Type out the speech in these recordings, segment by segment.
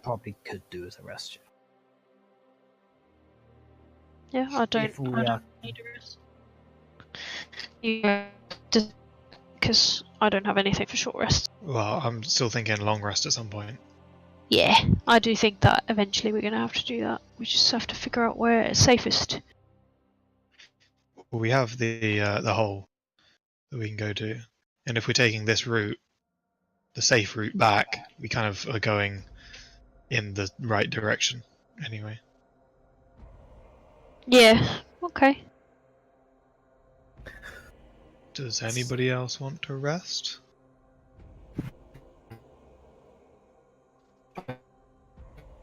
probably could do as a rest. Yeah, I don't need a rest. Because I don't have anything for short rest. Well, I'm still thinking long rest at some point. Yeah, I do think that eventually we're going to have to do that. We just have to figure out where it's safest. Well, we have the hole that we can go to, and if we're taking this route, the safe route back, we kind of are going in the right direction anyway. Yeah, okay. Does anybody else want to rest?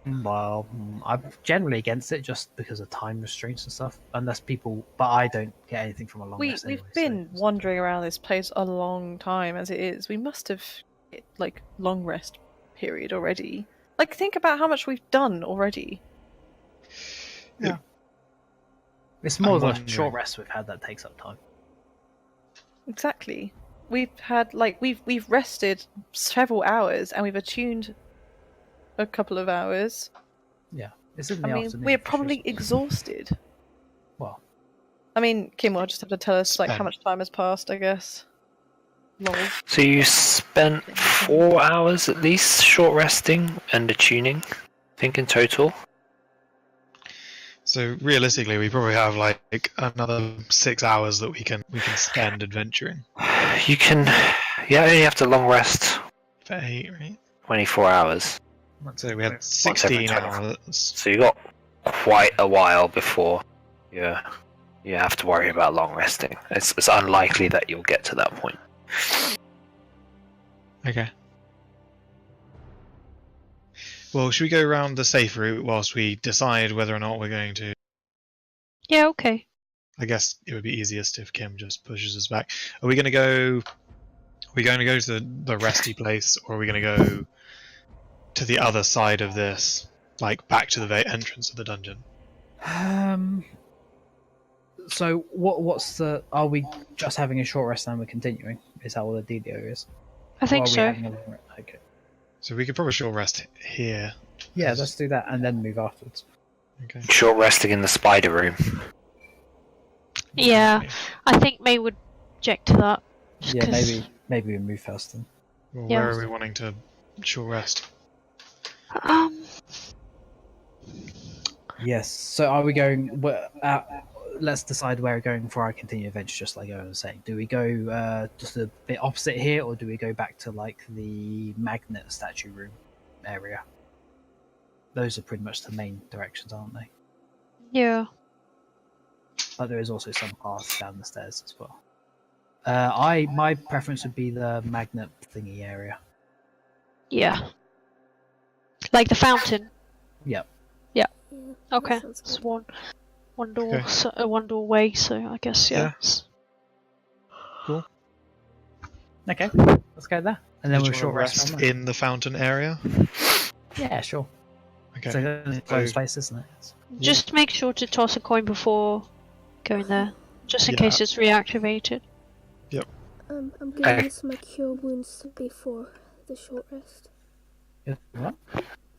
Well, I'm generally against it just because of time restraints and stuff. Unless people, but I don't get anything from a long rest anyway, We've been wandering around this place a long time as it is. We must have hit, like, long rest period already. Like, think about how much we've done already. Yeah. It's more than a short rest we've had that takes up time. Exactly. We've had, like, we've rested several hours and we've attuned a couple of hours. Yeah. It's in the afternoon. We're probably exhausted. Well. I mean, Kim will just have to tell us, like, how much time has passed, I guess. Lol. So you spent 4 hours at least short resting and attuning, I think, in total? So realistically, we probably have like another 6 hours that we can spend adventuring. You can, you only have to long rest For 8, right? 24 hours. So we had 16 hours. So you got quite a while before you have to worry about long resting. It's unlikely that you'll get to that point. Okay. Well, should we go around the safe route whilst we decide whether or not we're going to? Yeah, okay. I guess it would be easiest if Kim just pushes us back. Are we going to go? Are we going to go to the resty place, or are we going to go to the other side of this, like back to the entrance of the dungeon? So what's the? Are we just having a short rest and we're continuing? Is that what the dealio is? I think so. Okay. So we could probably short rest here. Yeah, let's do that and then move afterwards. Okay. Short resting in the spider room. Yeah, I think May would object to that. Yeah, maybe we move first then. Well, Yeah. where are we wanting to short rest? Yes. So are we going? Let's decide where we're going for our continued adventure. Just like I was saying, do we go just a bit opposite here, or do we go back to like the magnet statue room area? Those are pretty much the main directions, aren't they? Yeah. But there is also some paths down the stairs as well. My preference would be the magnet thingy area. Yeah. Like the fountain. Yep. Yeah. Yeah, Okay. that sounds It's good. one door, Okay. so, one doorway. So I guess yeah. Cool. Okay, let's go there, and then Did we'll you short wanna rest. rest in the fountain area. Yeah, sure. Okay. So it's a closed space, isn't it? Just make sure to toss a coin before going there, just in Yeah. case it's reactivated. I'm gonna use my cure wounds before the short rest. What?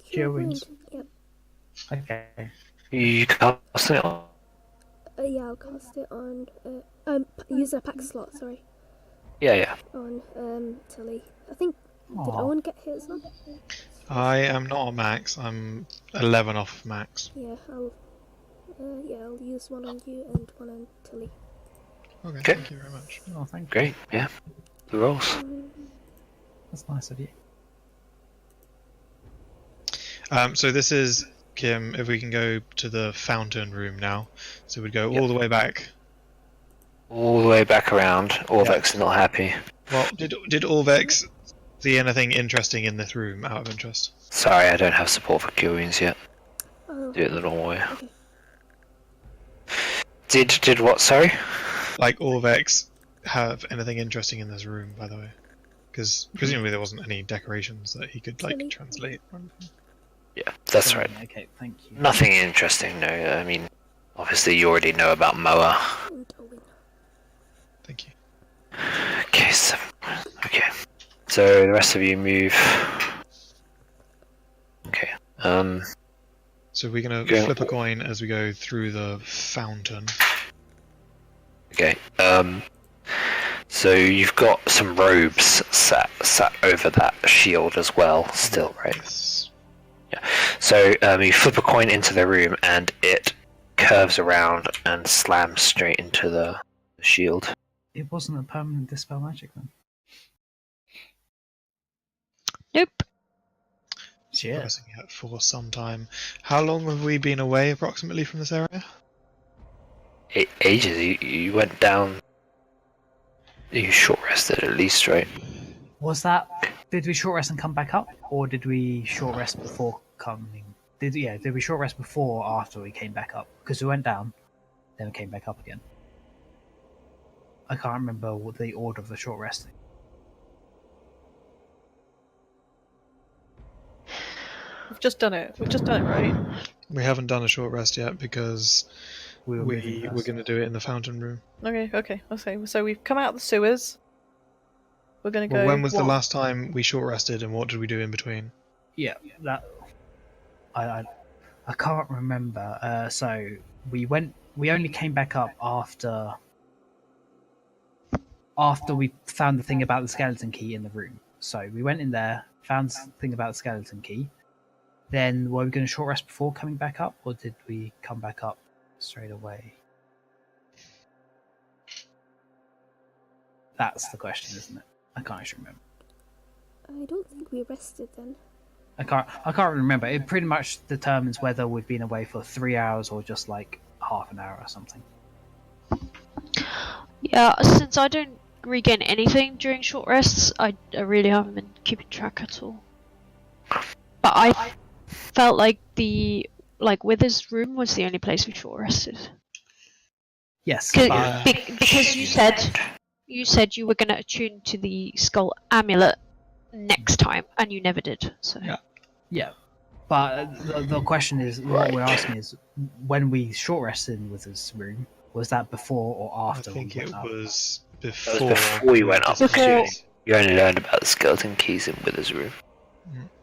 Cure wounds? Yep. Okay. You cast it on. Yeah, I'll cast it on. Use a pack slot. Sorry. Yeah. On Tili. I think. Did Aw. Owynn get hit as well? I am not on max. I'm 11 off max. Yeah, I'll use one on you and one on Tili. Okay. Thank you very much. Oh, thank you. Great. Yeah. The rolls. That's nice of you. So this is Kim. If we can go to the fountain room now, so we'd go all the way back. All the way back around. Orvex is not happy. Well, did Orvex see anything interesting in this room? Out of interest. Sorry, I don't have support for cure wounds yet. Oh. Do it the normal way. Okay. Did what? Sorry. Like Orvex have anything interesting in this room, by the way? Because presumably there wasn't any decorations that he could like Tili. translate. Or anything. Yeah, that's right. Okay, thank you. Nothing interesting. No, I mean, obviously you already know about Moa. And Owynn. Thank you. Okay, so the rest of you move. Okay. So we're gonna Okay. flip a coin as we go through the fountain. Okay. So you've got some robes sat over that shield as well, still, right? Yes. So you flip a coin into the room, and it curves around and slams straight into the shield. It wasn't a permanent dispel magic then. Nope. Shit. Pressing it for some time. How long have we been away approximately from this area? Ages. You went down. You short rested at least, right? Was that? Did we short rest and come back up, or did we short rest before coming? Did we short rest before or after we came back up? Because we went down, then we came back up again. I can't remember what the order of the short resting. We've just done it. We've just done it, right? We haven't done a short rest yet because We were moving we're first. going to do it in the fountain room. Okay. So we've come out of the sewers. We're gonna go. Well, when was the last time we short rested, and what did we do in between? Yeah, that I can't remember. So we only came back up after we found the thing about the skeleton key in the room. So we went in there, found the thing about the skeleton key. Then were we going to short rest before coming back up, or did we come back up straight away? That's the question, isn't it? I can't actually remember. I don't think we rested then. I can't remember. It pretty much determines whether we've been away for 3 hours or just like half an hour or something. Yeah, since I don't regain anything during short rests, I really haven't been keeping track at all. But I felt like Wither's room was the only place we short rested. Yes, Because you said you were going to attune to the skull amulet next time, and you never did. So yeah. But the question is, what we're asking is, when we short rested in Wither's room, was that before or after? I think we it went up? was That before. was before you went up. Before- You only learned about the skeleton keys in Wither's room.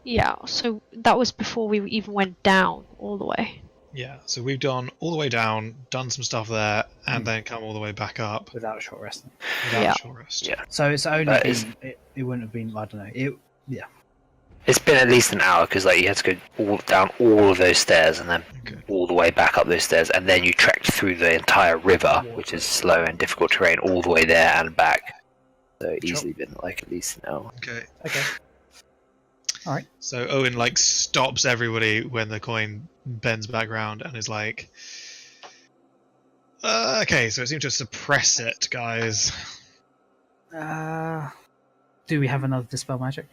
yeah, so that was before we even went down all the way. Yeah, so we've gone all the way down, done some stuff there, and then come all the way back up Without short resting. without Yeah. a short rest. Yeah. So it's only That been. is- It wouldn't have been. I don't know. It's been at least an hour because you had to go down all of those stairs and then Okay. all the way back up those stairs, and then you trekked through the entire river, which is slow and difficult terrain, all the way there and back. So it's easily been like at least an hour. Okay. Okay. All right. So Owynn stops everybody when the coin bends back round and is like, okay, so it seems to suppress it, guys. Do we have another dispel magic?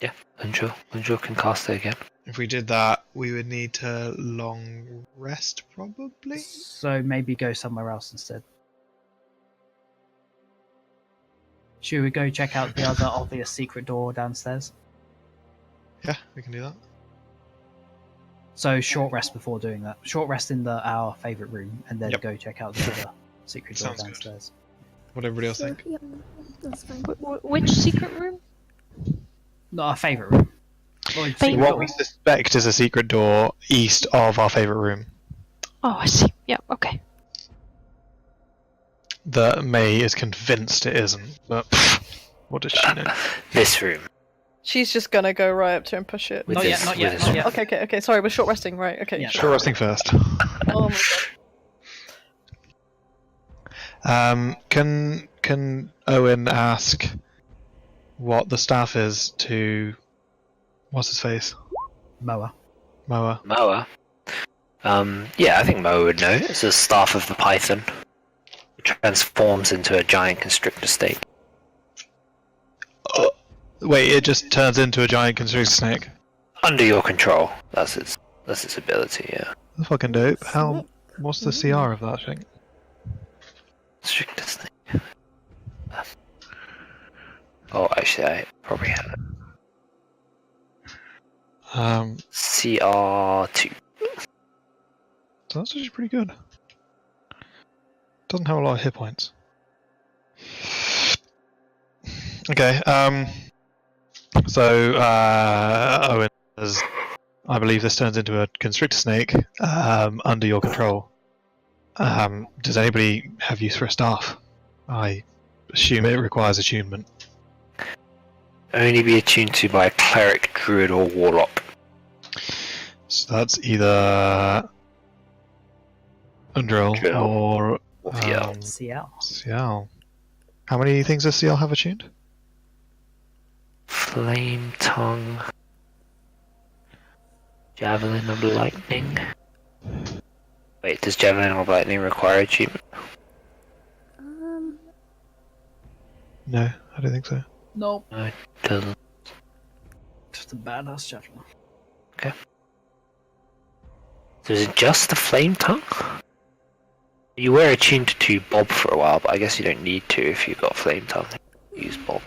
Yeah, Unjil can cast it again. If we did that, we would need to long rest, probably. So maybe go somewhere else instead. Should we go check out the other obvious secret door downstairs? Yeah, we can do that. So short rest before doing that. Short rest in our favourite room, and then Yep. go check out the other secret door Sounds good. downstairs. What everybody else Sure, think? yeah, that's fine. Which secret room? Not our favourite room. Or Favourite secret What door. we suspect is a secret door east of our favourite room. Oh, I see. Yeah, okay. That May is convinced it isn't, but what does she know? This room. She's just gonna go right up to and push it. With Not yet, this- not with yet, this- not yet. Okay. Sorry, we're short resting, right? Okay. Yeah. sure. Short resting first. Oh my god. Can Owynn ask what the staff is to what's his face? Moa. Moa. Moa. Yeah, I think Moa would know. It's a staff of the python. It transforms into a giant constrictor snake. Wait, it just turns into a giant constrictor snake. Under your control. That's its ability, yeah. That's fucking dope. How? Snake. What's the CR of that thing? Constrictor snake. Oh, actually, I probably have it. CR2. So that's actually pretty good. Doesn't have a lot of hit points. Okay, so Owynn I believe this turns into a constrictor snake under your control. Does anybody have use for a staff? I assume it requires attunement. Only be attuned to by a cleric, druid, or warlock. So that's either Undrill Drill. or Ciel. Ciel. Ciel. How many things does Ciel have attuned? Flame tongue. Javelin of lightning. Wait, does javelin of lightning require attunement? No, I don't think so. Nope. No, it doesn't. Just a badass javelin. So is it just the flame tongue? You were attuned to Bob for a while, but I guess you don't need to if you've got flame tongue. Use Bob.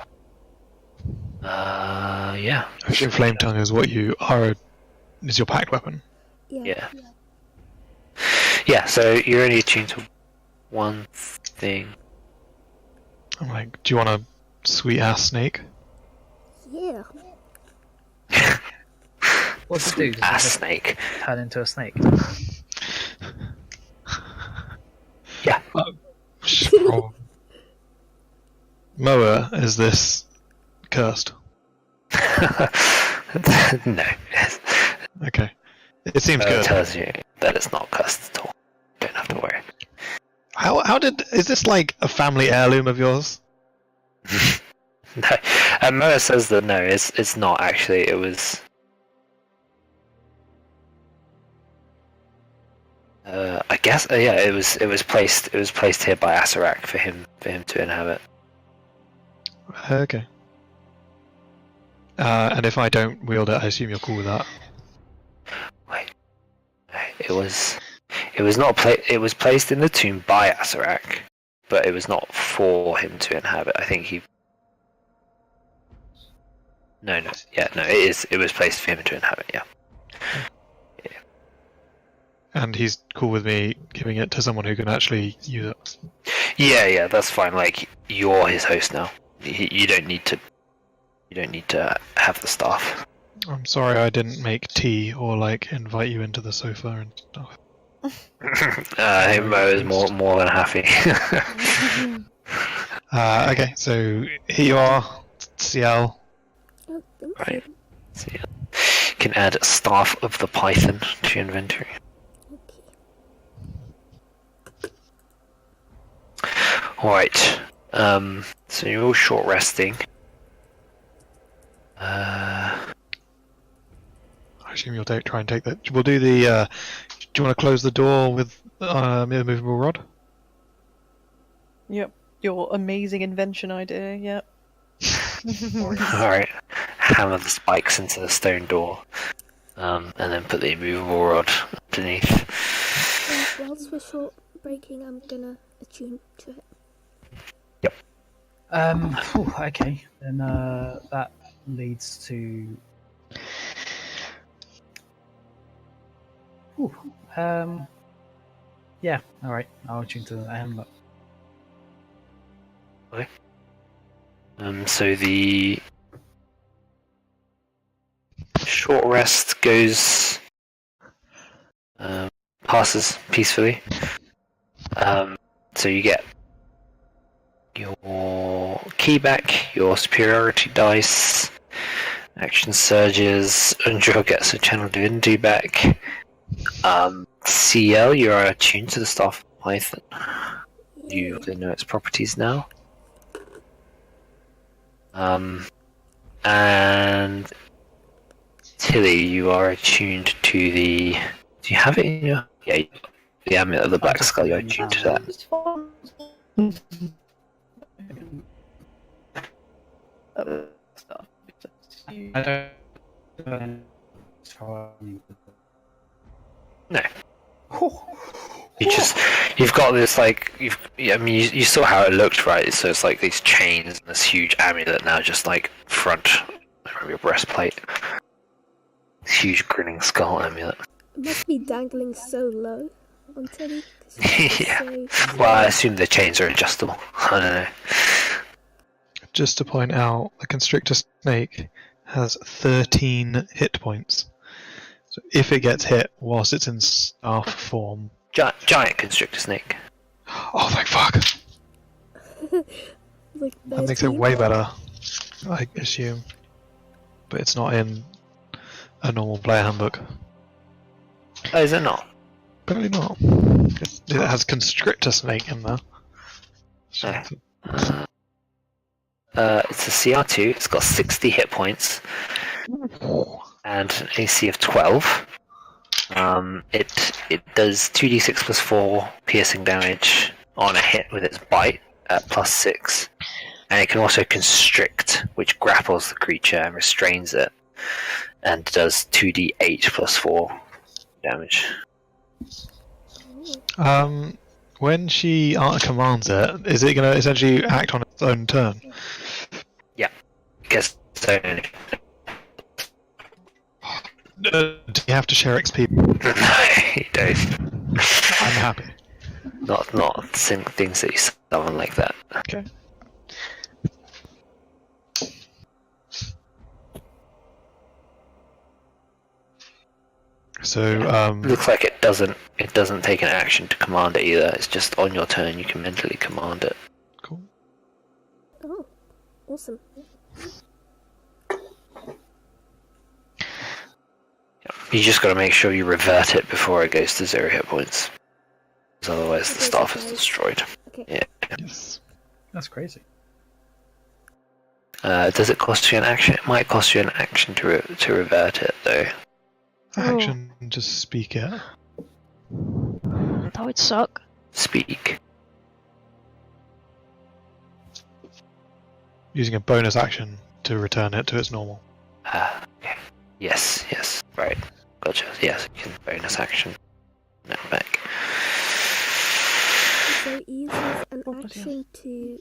Yeah. I assume Flame Tongue is what you are. Is your packed weapon? Yeah. Yeah, so you're only attuned to one thing. I'm like, do you want a sweet ass snake? Yeah. What's it do? Does it Ass just snake. turn into a snake? Yeah. Moa, is this cursed? No. Okay. It seems It good. tells you that it's not cursed at all. Don't have to worry. Is this like a family heirloom of yours? No. And Moa says that no, it's not actually. It was. I guess yeah. It was placed here by Asarak for him to inhabit. Okay. And if I don't wield it, I assume you're cool with that. Wait. It was not it was placed in the tomb by Asarak, but it was not for him to inhabit. I think he. No. Yeah, no. It was placed for him to inhabit. Yeah. And he's cool with me giving it to someone who can actually use it. Yeah, that's fine. Like you're his host now. You don't need to. You don't need to have the staff. I'm sorry I didn't make tea or like invite you into the sofa and stuff. Mo is more than happy. Okay, so here you are, Ciel. Oh, thank Right. you. So, yeah. You can add Staff of the Python to your inventory. Okay. Alright. So you're all short resting. I assume you'll try and take that. We'll do the. Do you want to close the door with a movable rod? Yep. Your amazing invention idea, yep. Alright. Hammer the spikes into the stone door. And then put the immovable rod underneath. Whilst we're short breaking, I'm gonna attune to it. Okay. Then that leads to. Yeah. All right. I'll attune to the amulet. So the short rest goes passes peacefully. So you get your key back, your superiority dice, action surges, Undrill gets a channel divinity back. Ciel, you are attuned to the Staff of Python. You also know its properties now. And Tili, you are attuned to the. Do you have it in your? Yeah, the amulet of the Black Skull. You're attuned to that. It's fun. Stuff. I don't. No. You've got this like I mean you saw how it looked, right? So it's like these chains and this huge amulet now just like front of your breastplate. This huge grinning skull amulet. It must be dangling so low on Tili. Yeah. Well, I assume the chains are adjustable. I don't know. Just to point out, the constrictor snake has 13 hit points. So if it gets hit whilst it's in staff form... Giant constrictor snake. Oh, thank fuck! Like, That makes it way better, I assume. But it's not in a normal player handbook. Oh, is it not? Apparently not. It has constrictor snake in there. So It's a CR2, it's got 60 hit points, and an AC of 12. It does 2d6 plus 4 piercing damage on a hit with its bite at +6. And it can also constrict, which grapples the creature and restrains it, and does 2d8 plus 4 damage. when she commands it, is it going to essentially act on its own turn? Yeah. Guess so. Do you have to share XP? No, you don't. I'm happy. Not things that you summon like that. Okay. So Looks like it doesn't take an action to command it either. It's just on your turn you can mentally command it. cool. Oh, awesome. You just got to make sure you revert it before it goes to 0 hit points. 'Cause otherwise the Okay, staff is okay. destroyed. Okay. Yeah. Yes. That's crazy. Does it cost you an action? It might cost you an action to revert it though. Action, just speak it. That would suck. Speak. Using a bonus action to return it to its normal. Okay. Yes. Right. Gotcha. Yes, you can bonus action. No, back. So it uses an action to.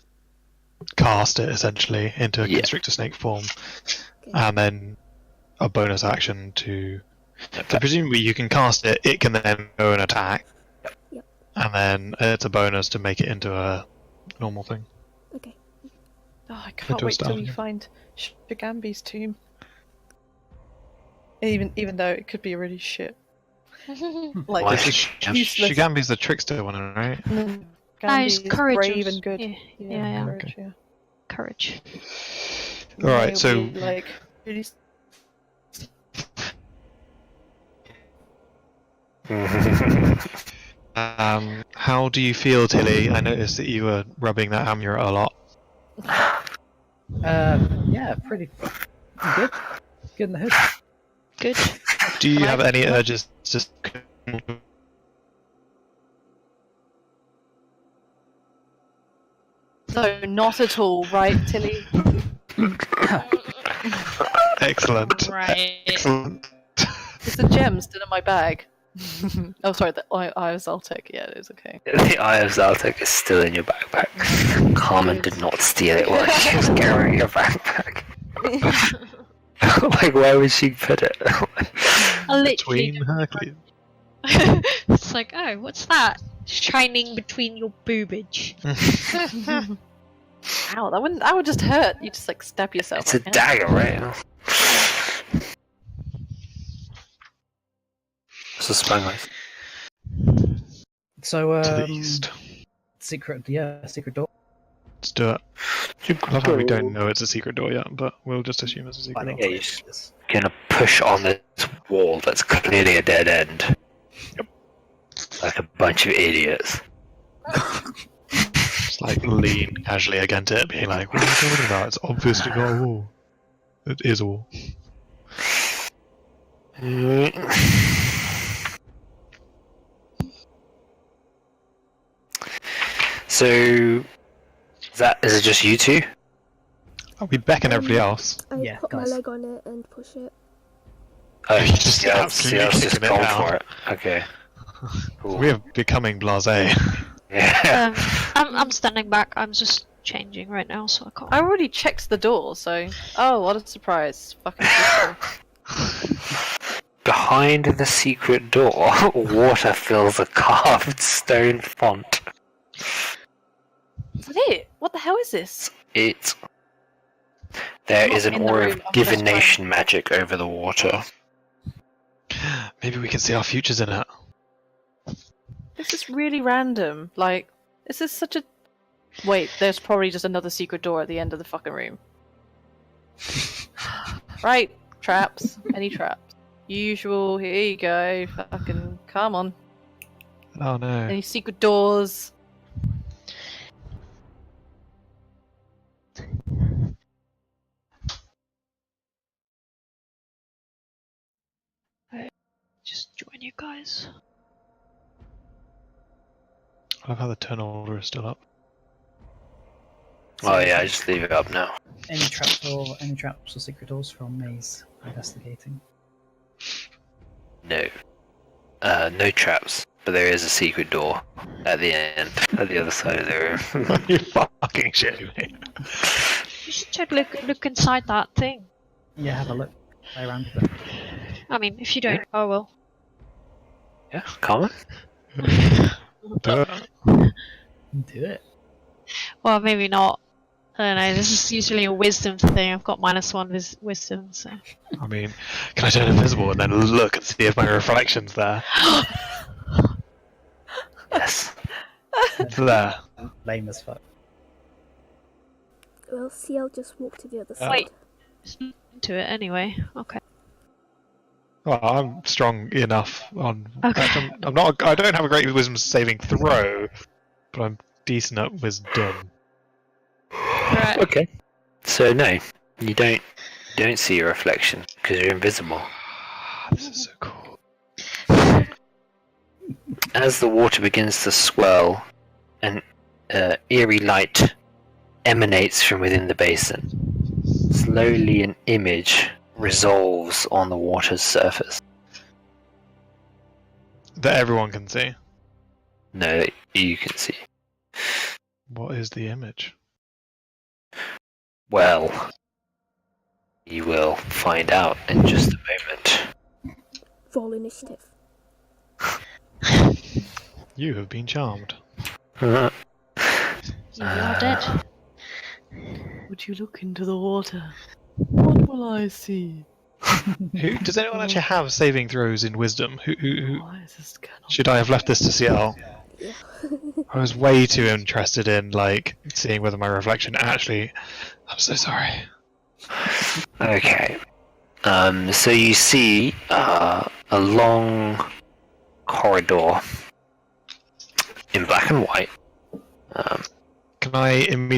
Cast it essentially into a Yeah. constrictor snake form, Okay. and then a bonus action to. No, So back. presumably you can cast it. It can then go and attack, Yep. and then it's a bonus to make it into a normal thing. Okay. Oh, I Into can't a wait till we stallion. find Shigambi's tomb. Even though it could be really shit. Like Why? useless. Shigambi's the trickster one, right? No, Nice Gambi's courage. brave was- and good. Yeah, yeah. Courage, Okay. yeah. Courage. Alright, They'll so- be, like really. How do you feel, Tilly? I noticed that you were rubbing that amulet a lot. Yeah, pretty good. Good in the hood. Good. Do you Can I- have any urges to? No, not at all, right, Tilly? Excellent. Right. Excellent. Is the gem still in my bag? Oh, sorry, the Eye of Zoltek. Yeah, it is okay. The Eye of Zaltek is still in your backpack. Carmen did not steal it while she was carrying your backpack. Like, where would she put it? Between Hercules. It's like, oh, what's that? Shining between your boobage. Ow, that would just hurt. You just like stab yourself. It's a right? dagger, right? It's a spine knife. So, To the east. secret door. Let's do it. I love how we don't know it's a secret door yet, but we'll just assume it's a I secret think door. Yeah, it you is. Gonna push on this wall that's clearly a dead end. Yep. Like a bunch of idiots. Just like lean casually against it, being like, "What are you talking about? It's obviously not a wall. It is a wall." So, is it just you two? Oh, we becken everybody else. I Yeah, put guys. my leg on it and push it. Oh, You just Ciel's absolutely just kicking it gone down. for it. Okay. Cool. We're becoming blasé. Yeah. I'm standing back. I'm just changing right now, so I can't. I already checked the door, so. Oh, what a surprise! Fucking. Crystal. Behind the secret door, water fills a carved stone font. Is that it? What the hell is this? There Not is an in the aura room, of I'm just divination magic over the water. Maybe we can see our futures in it. This is really random. Like, this is such a. Wait, there's probably just another secret door at the end of the fucking room. Right, traps. Any traps? Usual. Here you go. Fucking come on. Oh no. Any secret doors? Just join you guys. I love how the turn order is still up. Oh yeah, I just leave it up now. Any traps or secret doors from Maze investigating? No. No traps, but there is a secret door at the end, at the other side of the room. You fucking shitting me. You should check, look inside that thing. Yeah, have a look. Play around with it. I mean, if you don't, I will. Yeah, Carmen? Do it. Do it. Well, maybe not. I don't know, this is usually a wisdom thing. I've got -1 wisdom, so. I mean, can I turn invisible and then look and see if my reflection's there? Yes. It's there. Lame as fuck. Well, Ciel just walked to the other side. Wait. Just into it anyway. Okay. Well, I'm strong enough on. Okay. I'm not. I don't have a great wisdom saving throw, but I'm decent at wisdom. Right. Okay. So no, you don't see your reflection because you're invisible. This is so cool. As the water begins to swell, an eerie light emanates from within the basin. Slowly, an image resolves on the water's surface. That everyone can see. No, that you can see. What is the image? Well, you will find out in just a moment. Roll initiative. You have been charmed. You are dead. Would you look into the water? What will I see? Who does anyone actually have saving throws in wisdom? Who Why is this cannot? should I have left this to Ciel? Yeah. I was way too interested in like seeing whether my reflection actually. I'm so sorry. Okay. So you see a long corridor in black and white. Can I am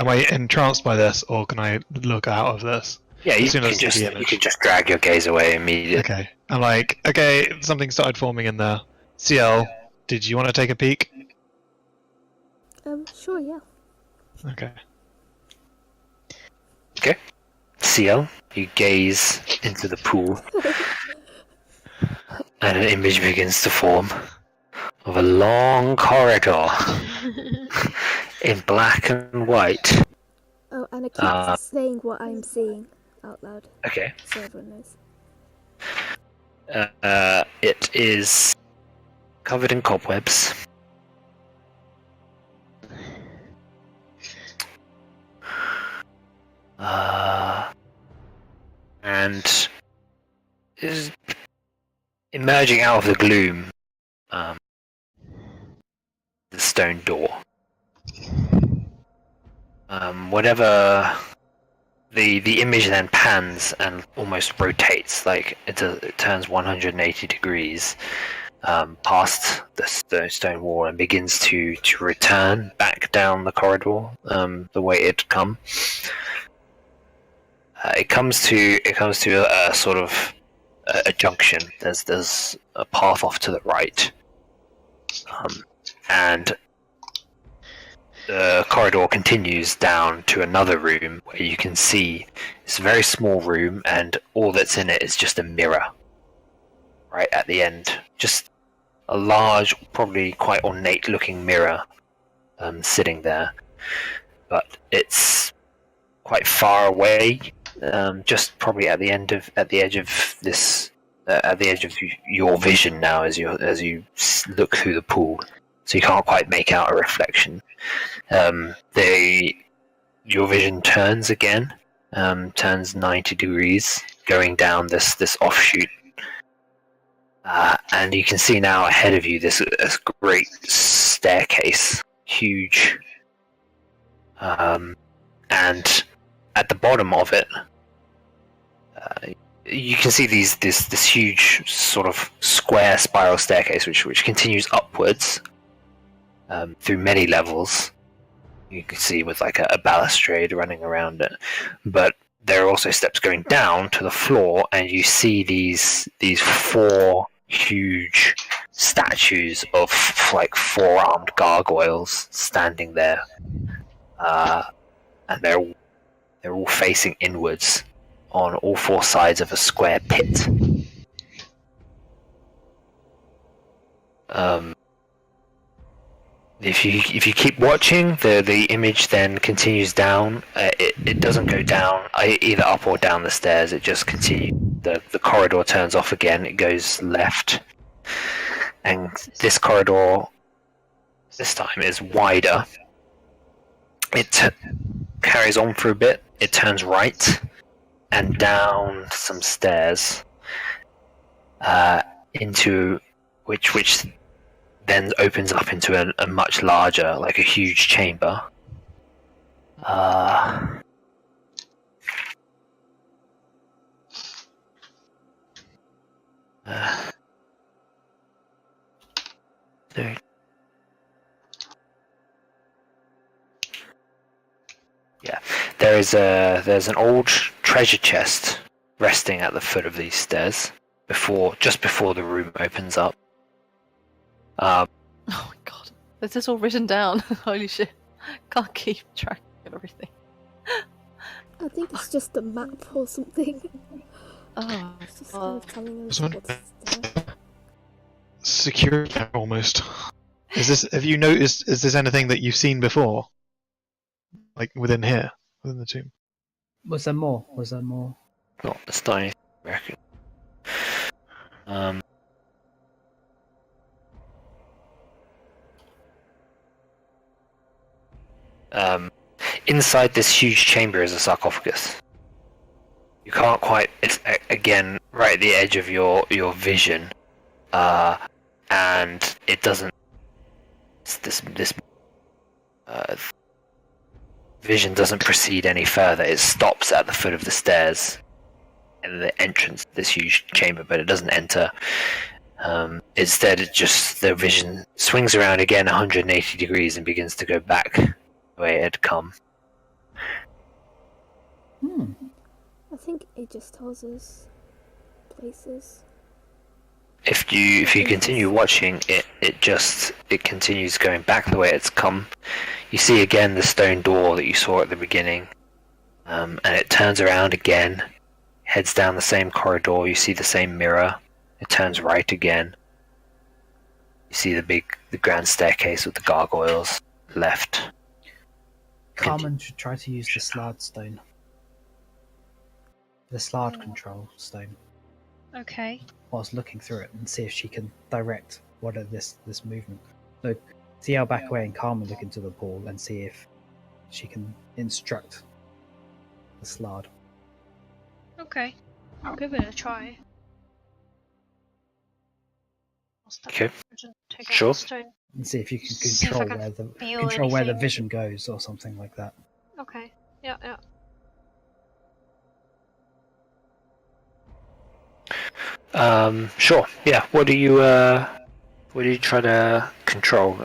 I entranced by this, or can I look out of this? Yeah, you As soon can as I see the you image. can just drag your gaze away immediately. Okay. I'm like, okay, something started forming in there. Ciel, did you want to take a peek? Sure, yeah. Okay. Okay. Ciel, you gaze into the pool, and an image begins to form of a long corridor in black and white. Oh, and I keep saying what I'm seeing out loud, Okay. so everyone knows. It is covered in cobwebs. And is emerging out of the gloom, the stone door. Whatever the image then pans and almost rotates, like it turns 180 degrees past the stone wall and begins to return back down the corridor the way it come. It comes to a sort of a junction. There's a path off to the right, and the corridor continues down to another room where you can see it's a very small room, and all that's in it is just a mirror. Right at the end, just a large, probably quite ornate-looking mirror sitting there, but it's quite far away. Just probably at the edge of this, at the edge of your vision now, as you look through the pool, so you can't quite make out a reflection. Your vision turns again, turns 90 degrees, going down this offshoot And you can see now ahead of you this great staircase, huge, and at the bottom of it, you can see this huge sort of square spiral staircase, which continues upwards through many levels. You can see with like a balustrade running around it, but there are also steps going down to the floor, and you see these 4 huge statues of like 4-armed gargoyles standing there, and they're all facing inwards on all 4 sides of a square pit. If you keep watching, the image then continues down. It doesn't go down either up or down the stairs. It just continues. The corridor turns off again. It goes left, and this corridor this time is wider. It carries on for a bit. It turns right and down some stairs into which then opens up into a much larger, like a huge chamber. There. Yeah, there's an old treasure chest resting at the foot of these stairs just before the room opens up. Oh my god. Is this all written down? Holy shit. Can't keep track of everything. I think it's just a map or something. Oh, It's just kind of telling us This one- what's there. Security camera almost. Have you noticed, is this anything that you've seen before? Like within here? Within the tomb? Was there more? Not the stone, I reckon. Inside this huge chamber is a sarcophagus. You can't quite. It's again right at the edge of your vision, and it doesn't. This vision doesn't proceed any further. It stops at the foot of the stairs, and the entrance to this huge chamber, but it doesn't enter. Instead, the vision swings around again 180 degrees and begins to go back the way it had come. I think it just tells us places. If you continue watching, it continues going back the way it's come. You see again the stone door that you saw at the beginning, and it turns around again, heads down the same corridor. You see the same mirror. It turns right again. You see the grand staircase with the gargoyles left. Carmen should try to use the slard stone. The slard control stone. Okay. Whilst looking through it and see if she can direct what are this movement. So Ciel back away and Carmen look into the pool and see if she can instruct the slard. Okay. I'll give it a try. I'll step Okay. forward and take out Sure. the stone. And see if you can See if I control can where the feel where the anything. vision goes or something like that. Okay. Yeah. Sure. Yeah. What do you try to control?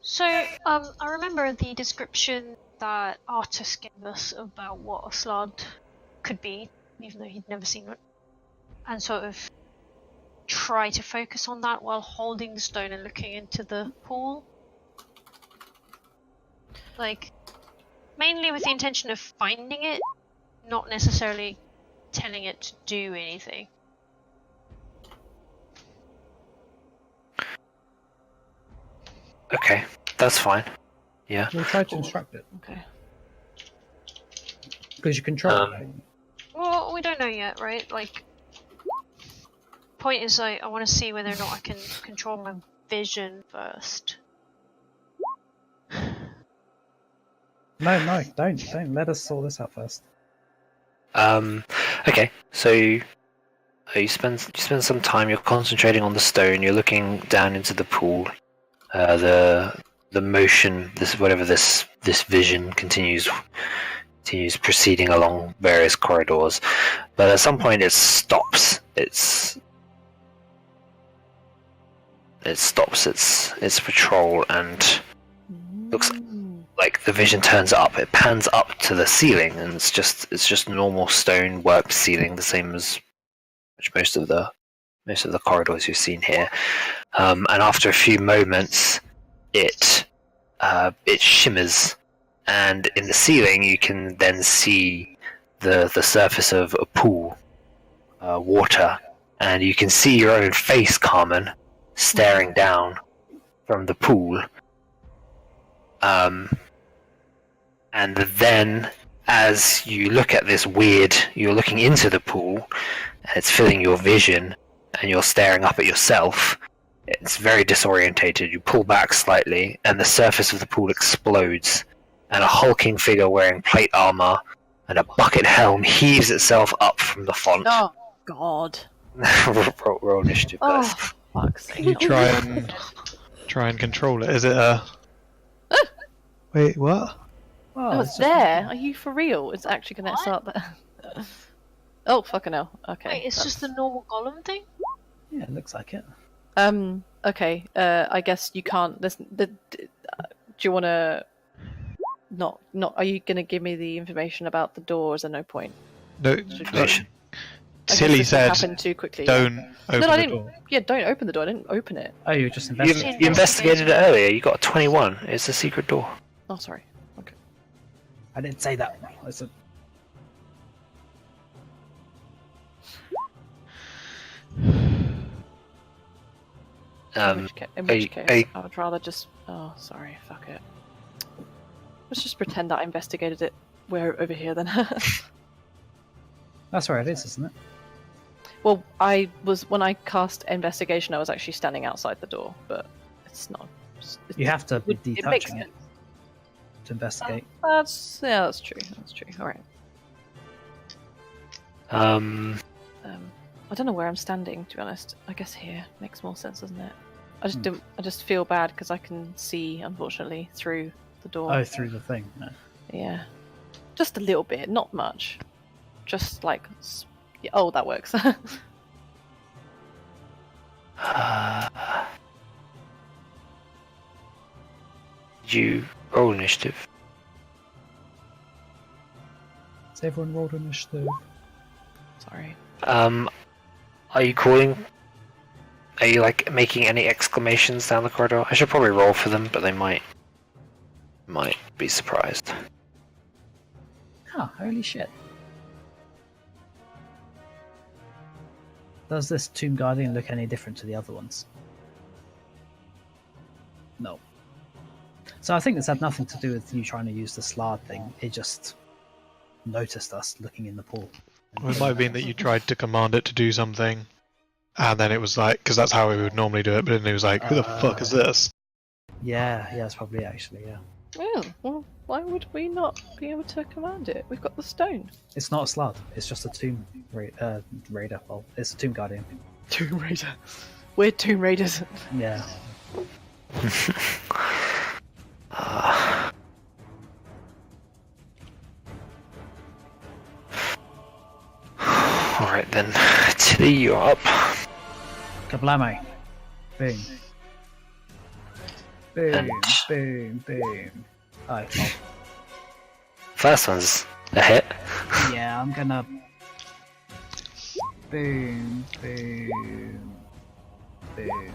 So, I remember the description that Artus gave us about what a slard could be, even though he'd never seen it, and sort of try to focus on that while holding the stone and looking into the pool. Like, mainly with the intention of finding it, not necessarily telling it to do anything. Okay, that's fine. Yeah. We'll try to instruct it Okay. because you control it. Well, we don't know yet, right? Like, point is, I want to see whether or not I can control my vision first. No, don't let us sort this out first. Okay, so you spend some time. You're concentrating on the stone. You're looking down into the pool. The motion, this vision continues proceeding along various corridors, but at some point it stops. It stops its patrol and looks like the vision turns up. It pans up to the ceiling, and it's just normal stone worked ceiling, the same as most of the corridors you've seen here. And after a few moments, it shimmers, and in the ceiling you can then see the surface of a pool, water, and you can see your own face, Carmen, staring down from the pool. And then, as you look at this you're looking into the pool, and it's filling your vision, and you're staring up at yourself. It's very disorientated. You pull back slightly, and the surface of the pool explodes, and a hulking figure wearing plate armor and a bucket helm heaves itself up from the font. Oh, God. roll initiative, guys. Oh, fuck's sake. Can you try and control it? Is it a... Wait, what? Oh, Oh, it's there. Are you for real? It's actually going to start there. Oh, fucking hell. Okay. Wait, it's just the normal golem thing? Yeah, it looks like it. Okay. I guess you can't. Do you want to? Not. Are you going to give me the information about the doors? At no point. No. Information. Tilly said, happened too quickly. don't open No, I the didn't. door. Yeah, don't open the door. I didn't open it. Oh, you were just You investigating. investigated it earlier. You got a 21. It's a secret door. Oh, sorry. Okay. I didn't say that. I said, Um, In which case, I- I would rather just. Oh, sorry. Fuck it. Let's just pretend that I investigated it. We're over here then. that's where it is, isn't it? Well, when I cast investigation, I was actually standing outside the door, but it's not. You have to be It makes detaching it sense. to investigate. That's true. That's true. All right. I don't know where I'm standing, to be honest. I guess here makes more sense, doesn't it? I just feel bad because I can see, unfortunately, through the door. Oh, through the thing. No. Yeah, just a little bit, not much. Just like, yeah, oh, that works. Did you roll initiative? Has everyone rolled initiative? Sorry. Are you calling? Are you like making any exclamations down the corridor? I should probably roll for them, but they might be surprised. Oh, holy shit. Does this Tomb Guardian look any different to the other ones? No. So I think this had nothing to do with you trying to use the Slard thing. It just noticed us looking in the pool. Well, it might have been that you tried to command it to do something, and then it was like, because that's how we would normally do it, but then it was like, who the fuck is this? Yeah, that's probably it, actually, yeah. Oh, well, why would we not be able to command it? We've got the stone. It's not a Slard, it's just a Tomb Raider. Well, it's a Tomb Guardian. Tomb Raider. We're Tomb Raiders. Yeah. Alright then, Tilly, you're up. Kablamo. Boom. Boom, And- boom, boom. Oh, well, First one's a hit. yeah, I'm gonna... Boom, boom, boom.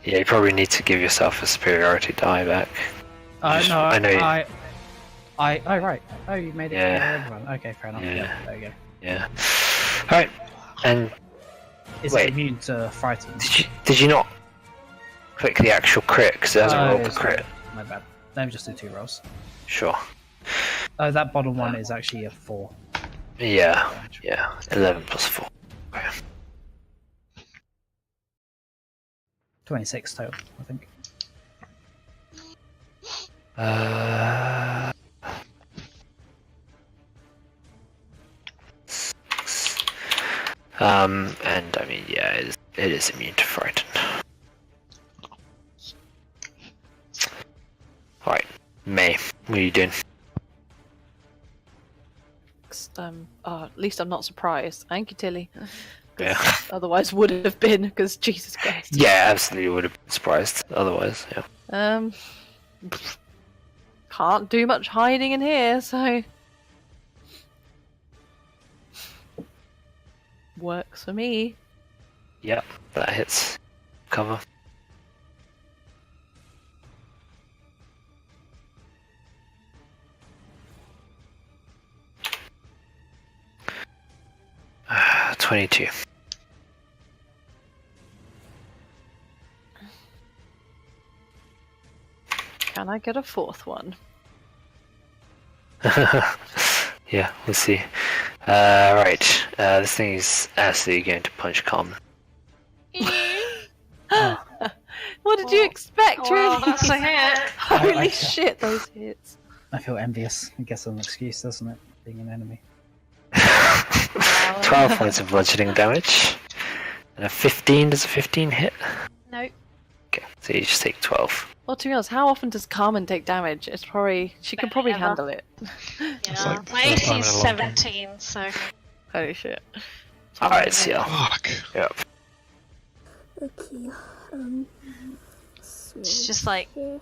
Yeah, you probably need to give yourself a superiority die back. No, I know you- oh, right. Oh, you made it Yeah. for everyone. Okay, fair enough. Yeah. Yeah, there you go. Yeah. Alright, and Is Wait. it immune to frighten? did you not click the actual crit? Because it hasn't Oh, rolled the sorry. crit. My bad. Let me just do 2 rolls. Sure. Oh, that bottom one is actually a 4. Yeah, 11 plus 4. Okay. 26 total, I think. And I mean, yeah, it is immune to frighten. Alright, May, what are you doing? At least I'm not surprised. Thank you, Tilly. 'Cause Yeah. Otherwise would have been, because Jesus Christ. Yeah, absolutely would have been surprised otherwise, yeah. Can't do much hiding in here, so works for me. Yep, that hits cover. Uh, 22. Can I get a fourth one? Yeah, we'll see. Right, this thing is absolutely going to punch Carmen. What did you expect, well, really? that's a hit. Holy shit, those hits. I feel envious. I guess an excuse, doesn't it? Being an enemy. 12 points of bludgeoning damage. And a 15, does a 15 hit? No. Okay, so you just take 12. Well, to be honest, how often does Carmen take damage? It's probably she could probably Ever. handle it. It's Yeah. like the My first time AC is in a long time. 17, so. Holy shit. Alright, Ciel. Fuck. Yep. Okay, so It's just like here.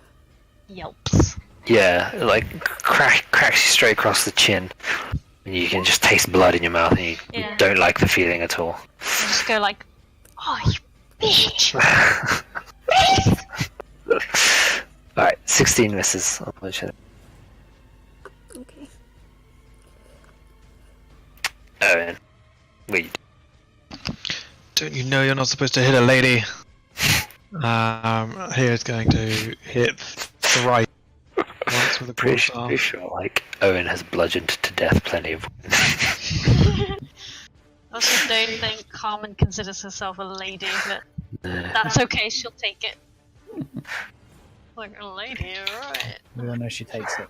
yelps. Yeah, like cracks you straight across the chin. And you can just taste blood in your mouth and you Yeah. don't like the feeling at all. I just go like, oh, you bitch! Alright, 16 misses, unfortunately. Okay. Owynn. Wait. Don't you know you're not supposed to hit a lady? Here's going to hit thrice once with a Pretty quarter. sure, like, Owynn has bludgeoned to death plenty of Also, don't think Carmen considers herself a lady, but that's okay, she'll take it. Like a lady, alright. We all know she takes it.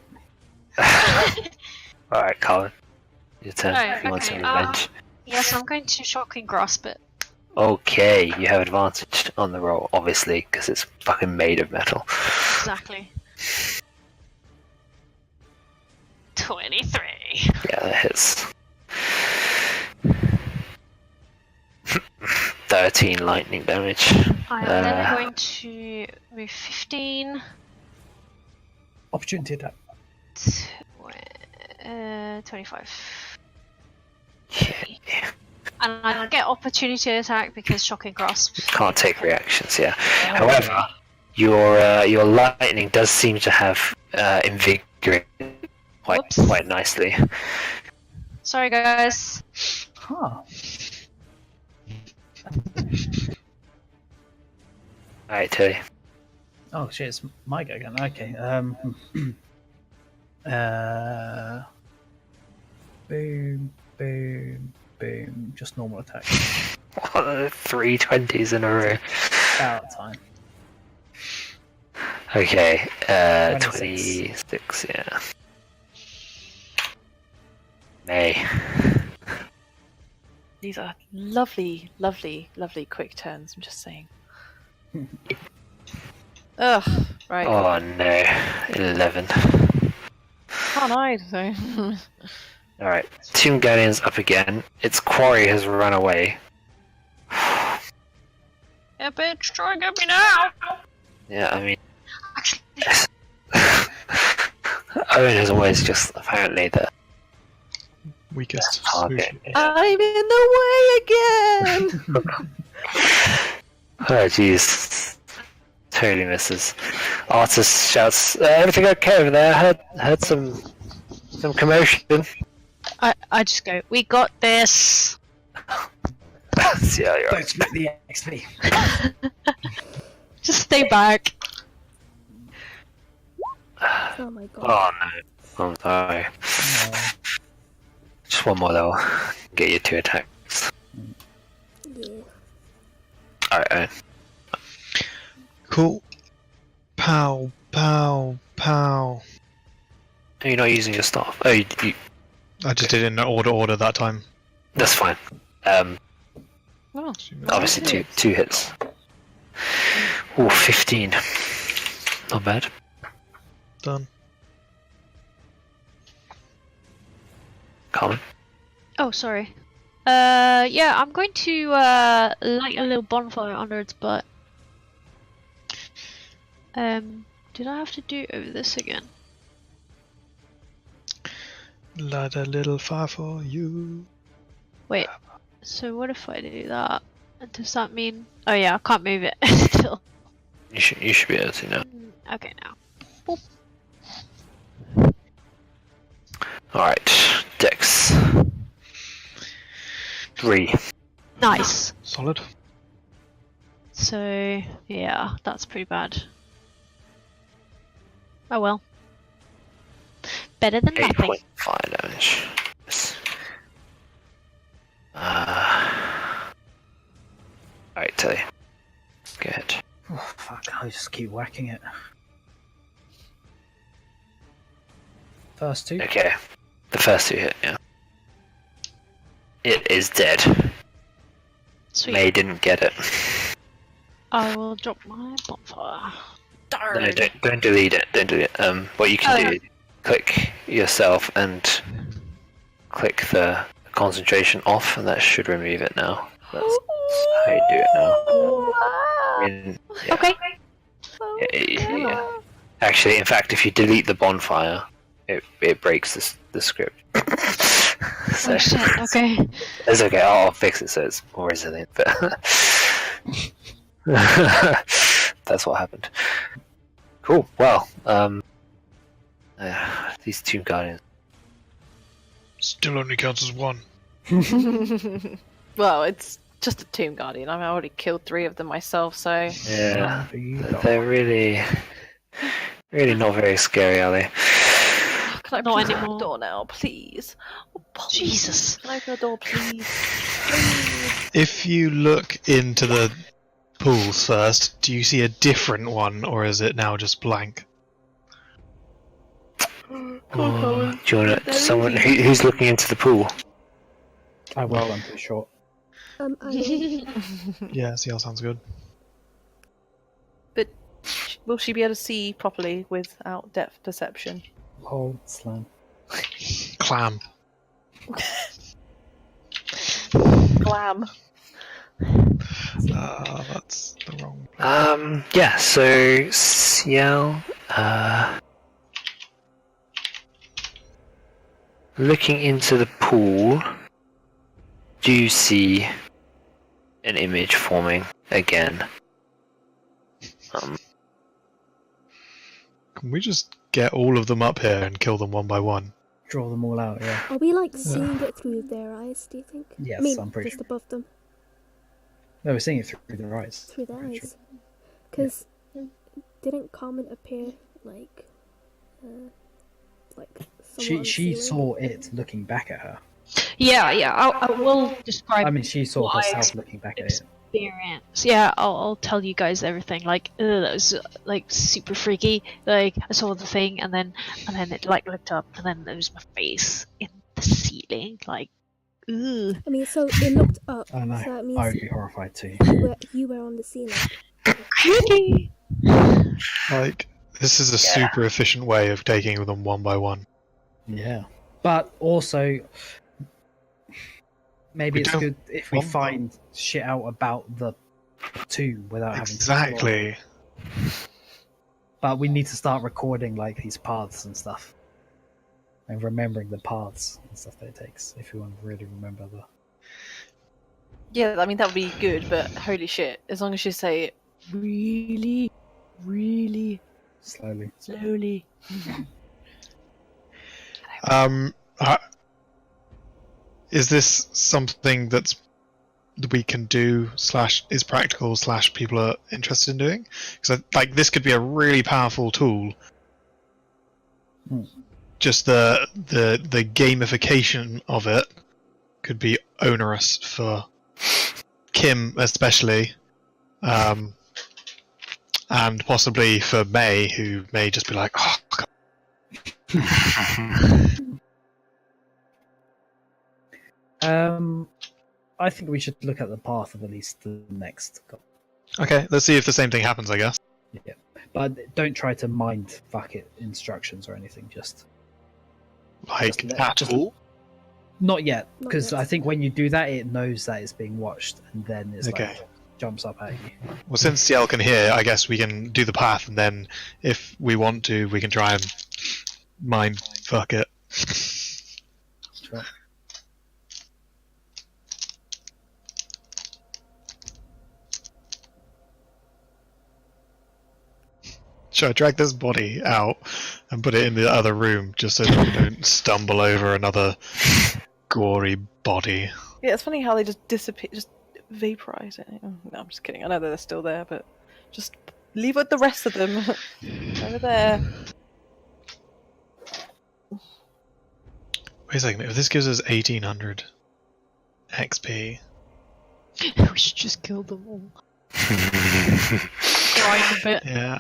Alright, Carmen. Your turn. Oh, If you want okay, some revenge. Yes, I'm going to shocking grasp it. Okay, you have advantage on the roll, obviously, because it's fucking made of metal. Exactly. 23. Yeah, that hits. 13 lightning damage. I am then going to move 15. Opportunity attack. 25. Yeah, And I get opportunity attack because shocking grasp. can't take reactions, yeah. However, your lightning does seem to have invigorated Whoops. quite nicely. Sorry, guys. Huh. Alright, Tilly. Oh shit, it's my go again. Okay. Boom, boom, boom. Just normal attack. 3 20s in a row. About time. Okay, 26. 26, yeah. May. These are lovely, lovely, lovely quick turns, I'm just saying. Ugh, right. Oh no, 11. Can't hide, so. Alright, Tomb Guardian's up again. Its quarry has run away. Yeah, bitch, try and get me now! Yeah, I mean, Actually, Owynn is always just apparently the Weakest. target. I'm in the way again! Oh jeez. Totally misses. Artist shouts, everything okay over there? Heard some commotion. I just go, we got this! Yeah, you're Don't right. split the XP. Just stay back. Oh my god. Oh no. I'm sorry. Just one more level. Get you 2 attacks. Yeah. Alright, Cool. Pow, pow, pow. you're not using your staff. Oh, you I just did it in order that time. that's fine. Oh, Obviously, two hits. Ooh, 15. Not bad. Done. Carmen. Oh, sorry. Yeah, I'm going to light a little bonfire under its butt. Did I have to do this again? Light a little fire for you. Wait. So what if I do that? Does that mean? Oh yeah, I can't move it still. You should be able to now. Okay, now. Boop. Alright, Dex. 3. Nice. Solid. So yeah, that's pretty bad. Oh well. Better than nothing. 8.5 damage. Yes. Alright, Tili. Go ahead. Oh, fuck, I just keep whacking it. First two. Okay. The first 2 hit, yeah. It is dead. Sweet. May didn't get it. I will drop my bonfire. darn. No, don't delete it. Don't delete it. What you can do is click yourself and click the concentration off, and that should remove it now. That's how you do it now. I mean, yeah. Okay. Yeah. Actually, in fact, if you delete the bonfire, it breaks the script. So, Oh shit. Okay. it's okay. I'll fix it so it's more resilient. But that's what happened. Cool. Well, these Tomb Guardians. Still only counts as 1. Well, it's just a Tomb Guardian. I already killed 3 of them myself, so. Yeah, they're really not very scary, are they? Can I Not please open anymore. the door now, please? Oh, please. Jesus. Can I open the door, please? Please. If you look into the pools first, do you see a different one, or is it now just blank? Oh, do you want someone who's looking into the pool? I will, I'm too short. I will. Yeah, Ciel sounds good. But will she be able to see properly without depth perception? Hold slam. Clam. Glam. That's the wrong place. Yeah, so Ciel, looking into the pool, do you see an image forming again? Can we just get all of them up here and kill them one by one? Draw them all out, yeah. Are we like seeing it through their eyes, do you think? Yes, I mean, I'm pretty just sure. above them, No, we're seeing it through their eyes. through their Pretty eyes. Because didn't Carmen appear like someone on the She ceiling? saw it looking back at her. Yeah. I will describe I mean, she saw what I herself looking back at it. experience. Yeah, I'll tell you guys everything. Like, that was like super freaky. Like, I saw the thing, and then it like looked up, and then there was my face in the ceiling. Like, ugh. I mean, so it looked up. Oh no, So that I means would be horrified too. you were on the ceiling. Creepy. Like, this is a super efficient way of taking them one by one. Yeah, but also maybe We it's don't good if we want them. find shit out about the tomb without having to explore. Exactly. But we need to start recording like these paths and stuff, and remembering the paths and stuff that it takes if we want to really remember the. Yeah, I mean, that would be good, but holy shit. As long as you say it really, really Slowly. slowly. Is this something that we can do / is practical / people are interested in doing? Because like this could be a really powerful tool. Just the gamification of it could be onerous for Kim especially, and possibly for May, who may just be like, oh, God. I think we should look at the path of at least the next goal. Okay, let's see if the same thing happens, I guess. Yeah, but don't try to mind fuck it instructions or anything. Just All? not yet, Not because yet. I think when you do that, it knows that it's being watched, and then it's Okay. like jumps up at you. Well, since Ciel can hear, I guess we can do the path, and then if we want to, we can try and mind fuck it. Sure. Should I drag this body out and put it in the other room just so that we don't stumble over another gory body? Yeah, it's funny how they just disappear, just vaporize it. Oh, no, I'm just kidding. I know that they're still there, but just leave with the rest of them over there. Wait a second, if this gives us 1800 XP, We should just kill them all. Grind a bit. yeah.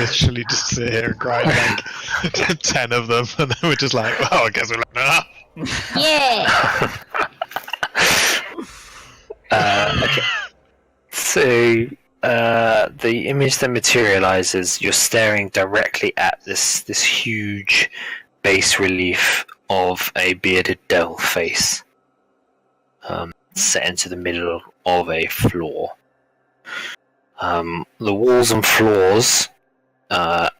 Literally just sit here and grind like 10 of them, and then we're just like, well, I guess we're like, Yeah! Okay. So, the image that materializes, you're staring directly at this huge bas relief of a bearded devil face, set into the middle of a floor. The walls and floors are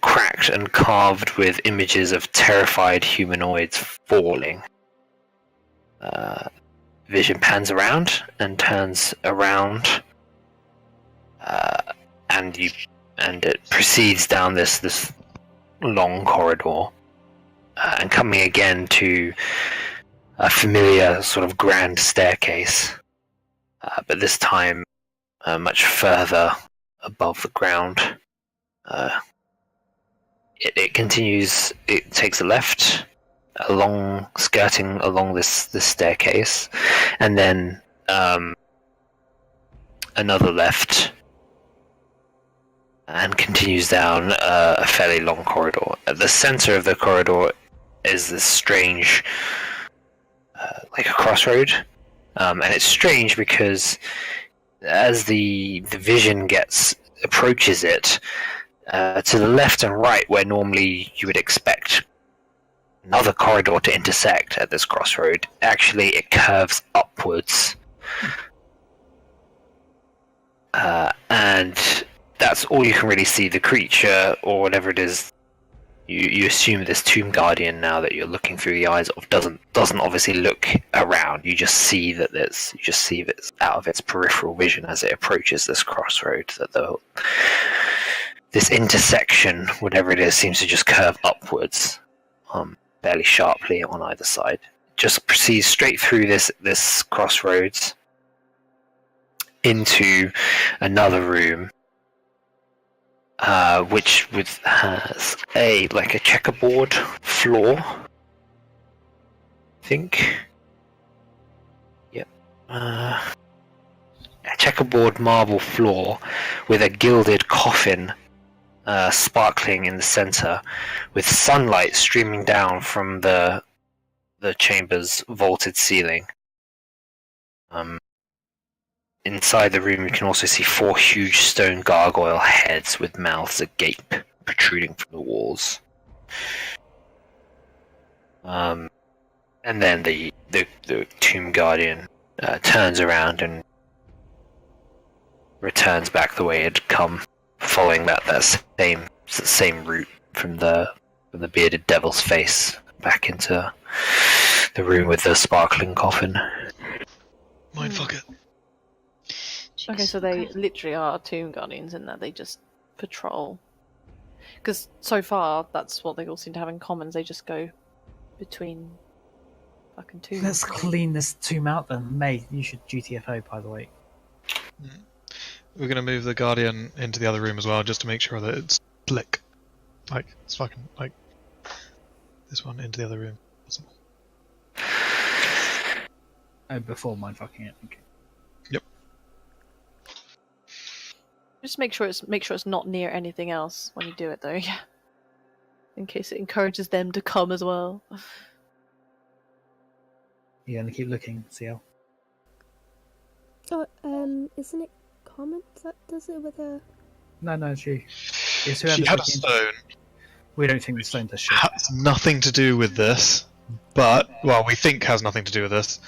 cracked and carved with images of terrified humanoids falling. Vision pans around and turns around, and it proceeds down this long corridor, and coming again to a familiar sort of grand staircase. But this time much further above the ground. It continues, it takes a left, skirting along this staircase, and then another left, and continues down a fairly long corridor. At the center of the corridor is this strange, like a crossroad. And it's strange because as the vision approaches it, to the left and right, where normally you would expect another corridor to intersect at this crossroad, actually it curves upwards. And that's all you can really see. The creature, or whatever it is, you assume this tomb guardian now that you're looking through the eyes of doesn't obviously look around. You just see that it's out of its peripheral vision as it approaches this crossroad. That this intersection, whatever it is, seems to just curve upwards, fairly sharply on either side. Just proceeds straight through this crossroads into another room. Which has a checkerboard floor, I think. Yep. A checkerboard marble floor with a gilded coffin sparkling in the center, with sunlight streaming down from the chamber's vaulted ceiling. Inside the room, you can also see 4 huge stone gargoyle heads with mouths agape protruding from the walls. And then the tomb guardian turns around and returns back the way it had come, following that same route from the bearded devil's face back into the room with the sparkling coffin. mindfuck it. Okay, so they literally are tomb guardians in that they just patrol. Because so far, that's what they all seem to have in common. They just go between fucking tombs. Let's clean this tomb out then. May, you should GTFO, by the way. We're going to move the guardian into the other room as well, just to make sure that it's slick. Like, it's fucking, like, this one into the other room. Oh, before mind fucking it. Okay. Yep. Just make sure it's not near anything else when you do it, though. Yeah. In case it encourages them to come as well. You're gonna keep looking, Ciel. Oh, isn't it Carmen that does it with a... No, it's you. It's She whoever's had a looking. stone. We don't think the stone does shit. Has nothing to do with this, but we think has nothing to do with this.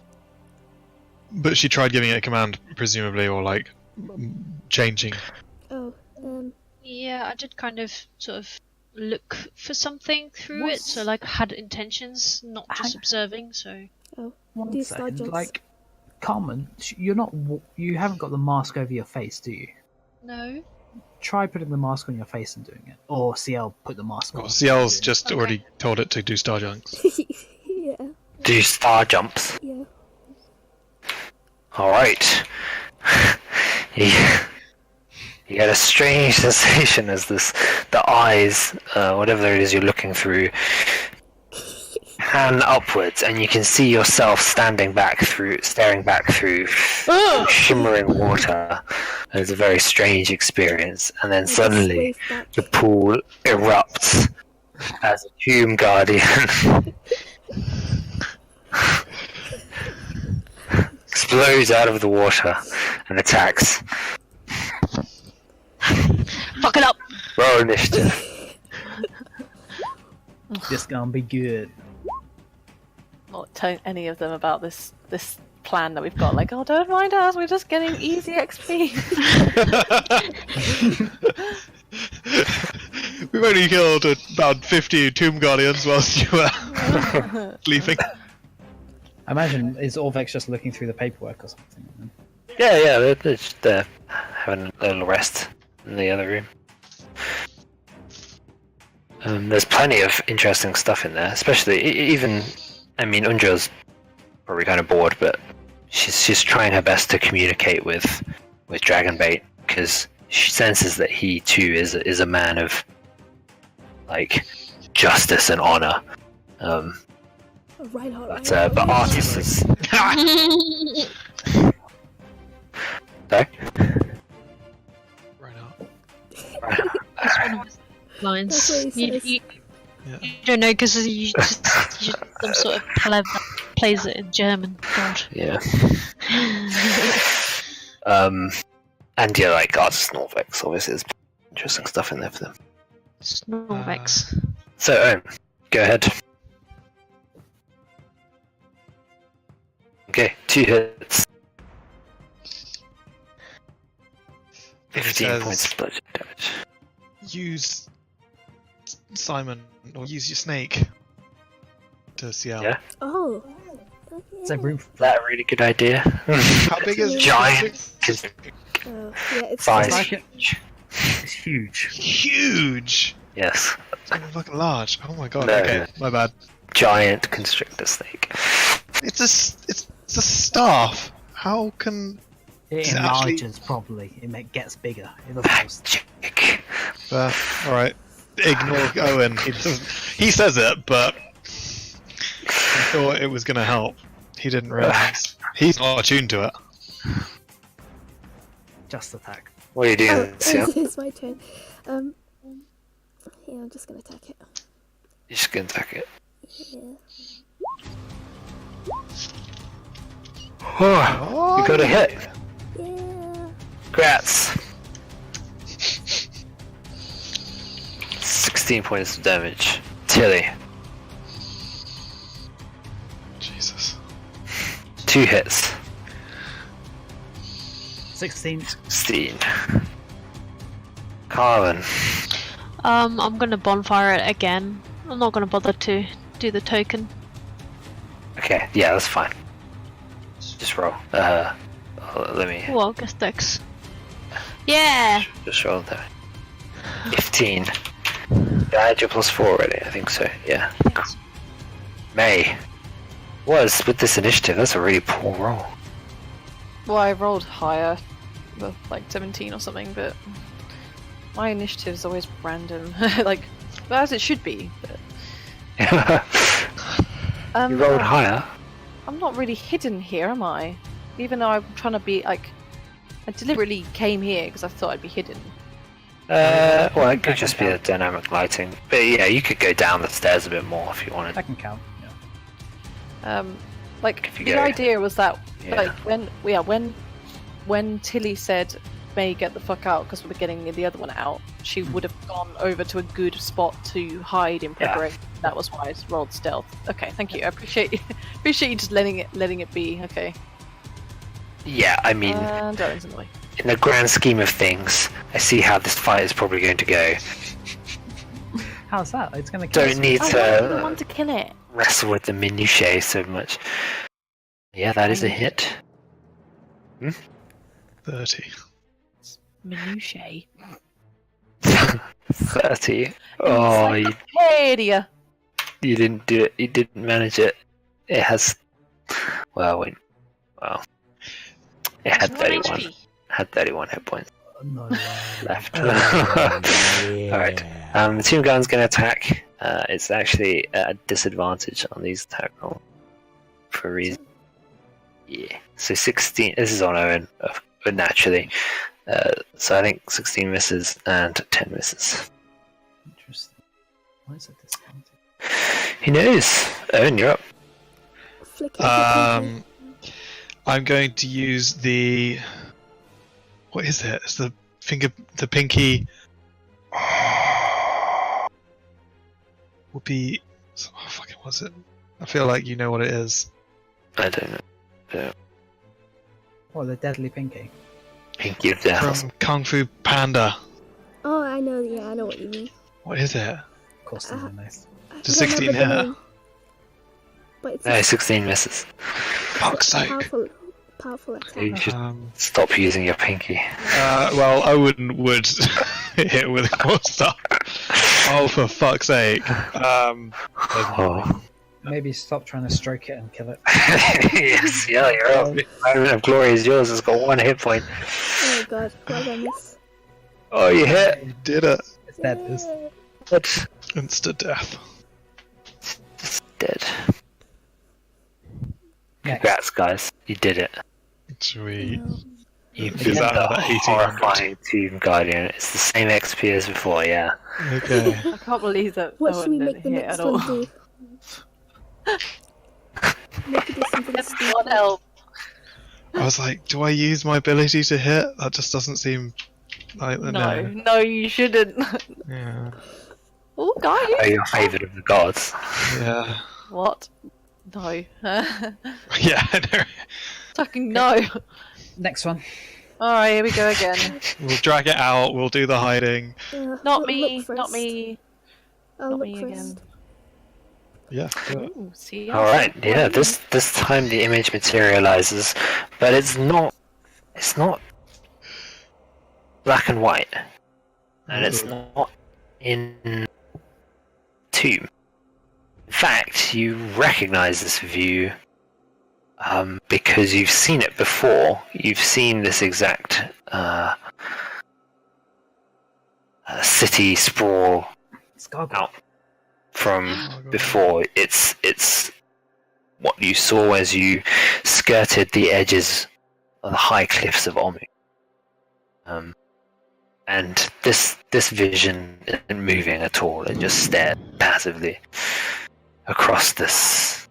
But she tried giving it a command, presumably, or like changing. Oh, Yeah, I did kind of sort of look for something through it, so like had intentions, not just observing. So One do star second, jumps. like, Carmen, you're not. You haven't got the mask over your face, do you? no. Try putting the mask on your face and doing it, or Ciel put the mask on. Well, Ciel's just Okay. already told it to do star jumps. yeah, Do star jumps. yeah. Alright. you get a strange sensation as the eyes, whatever it is you're looking through, pan upwards, and you can see yourself staring back through shimmering water. It's a very strange experience, and then suddenly Wave back. the pool erupts as a tomb guardian explodes out of the water and attacks. Fuck it up. Roll initiative. This gonna be good. Not telling any of them about this plan that we've got. Like, oh, don't mind us. We're just getting easy XP. We've only killed about 50 Tomb Guardians whilst you were sleeping. I imagine is Orvex just looking through the paperwork or something. Yeah, they're just having a little rest in the other room. There's plenty of interesting stuff in there, especially even. I mean, Undra's probably kind of bored, but she's trying her best to communicate with Dragonbait because she senses that he too is a man of like justice and honor. Right, But Artis is. Sorry? Right out. That's one of his lines. That's what he says. You Yeah. don't know because you just some sort of clever plays it in German. God. Yeah. And yeah, like Artis Norvex, obviously there's interesting stuff in there for them. Snorvex. So, go ahead. Okay, 2 hits. 15 says- points of bludgeoning damage. Use Simon, or use your snake to Ciel. Yeah. Oh. Is there room for Is that a really good idea? How big is Giant. Oh, yeah, it's Size. like it. It's huge. Huge! Yes. It's even fucking large. Oh my god, No. okay, my bad. Giant constrictor snake. It's a staff. How can... It Is it actually- enlarges properly. It gets bigger. It evolves. Magic. Alright. Ignore Owynn. He says it, but... He thought it was gonna help. He didn't realise. He's not attuned to it. Just attack. What are you Oh, doing, Ciel? it's my turn. Yeah, I'm just gonna attack it. You're just gonna attack it. Yeah. Oh, you got a hit. Yeah. Congrats. 16 points of damage. Tili. Jesus. 2 hits. 16. 16. Carmen. I'm gonna bonfire it again. I'm not gonna bother to do the token. Okay, yeah, that's fine. Just roll. Let me Well, I guess Dex. Yeah! just roll that. 15. Did I add your +4 already? I think so, yeah. May. Was with this initiative, that's a really poor roll. Well, I rolled higher, well, like 17 or something, but my initiative's always random, like as it should be. But, You rolled higher. I'm not really hidden here, am I? Even though I'm trying to be like, I deliberately came here because I thought I'd be hidden. Well, it could just be a dynamic lighting. But yeah, you could go down the stairs a bit more if you wanted. That can count. Yeah. Like If you the go- idea was that Yeah. like when Tilly said May get the fuck out because we're getting the other one out, she would have gone over to a good spot to hide in Yeah. preparation. That was why I rolled stealth. Okay, thank you. I appreciate you just letting it be. Okay. Yeah, I mean, And Owyn's in the way. in the grand scheme of things, I see how this fight is probably going to go. How's that? It's going to kill Don't us. need I want the one to to kill it. wrestle with the minutiae so much. Yeah, that is a hit. 30. Minutiae. 30. Oh, Hey, dear. you didn't do it. You didn't manage it. It has. Well, wait. Well, it had It's 1 31. HP. Had 31 hit points No way. left. Yeah. Alright. The Tomb Gun's going to attack. It's actually at a disadvantage on these attack rolls for a reason. Yeah. So 16. This is on Owynn, but naturally. So I think 16 misses and 10 misses. Interesting. Why is it discounted? Who knows? Owynn, you're up. Flick it with the pinky. I'm going to use the. What is it? It's the pinky. Would be. Oh, fucking, what's it? I feel like you know what it is. I don't know. Oh, the deadly pinky. Pinky of Death. From Kung Fu Panda. Oh, I know. Yeah, I know what you mean. What is it? Of course, they know. I Does don't 16 remember the hit? name, but it's No, a 16 misses. Fuck's sake. powerful You attack. should Um, stop using your pinky. well, Owynn would hit with a more stuff. Oh, for fuck's sake. Oh. Maybe stop trying to stroke it and kill it. Yes, yeah, you're up. Moment of Glory is yours. It's got 1 hit point. Oh god, what did I miss? Oh, you hit. You did it. It's dead. It's What? Insta death. It's dead. next. Congrats, guys. You did it. Sweet. You Is beat that the 1800? horrifying Tomb Guardian. It's the same XP as before, yeah. Okay. I can't believe that. What Owen should we didn't make the hit next at all. one do? Make it do something That's stupid. one help. I was like, do I use my ability to hit? That just doesn't seem like No, you shouldn't. Yeah. Oh, guys. Oh, you're favoured of the gods. Yeah. What? No. Yeah, I know. Fucking no. Next one. Alright, here we go again. We'll drag it out, we'll do the hiding. Not look me, first. not me. I'll not look me first. again. Yeah, do it. Ooh, see, Alright, yeah, this time the image materializes, but it's not black and white. And it's not in tomb. In fact, you recognize this view because you've seen it before. You've seen this exact city sprawl It's gargoyle. out from before. It's what you saw as you skirted the edges of the high cliffs of Omu. And this vision isn't moving at all. It just stared passively across this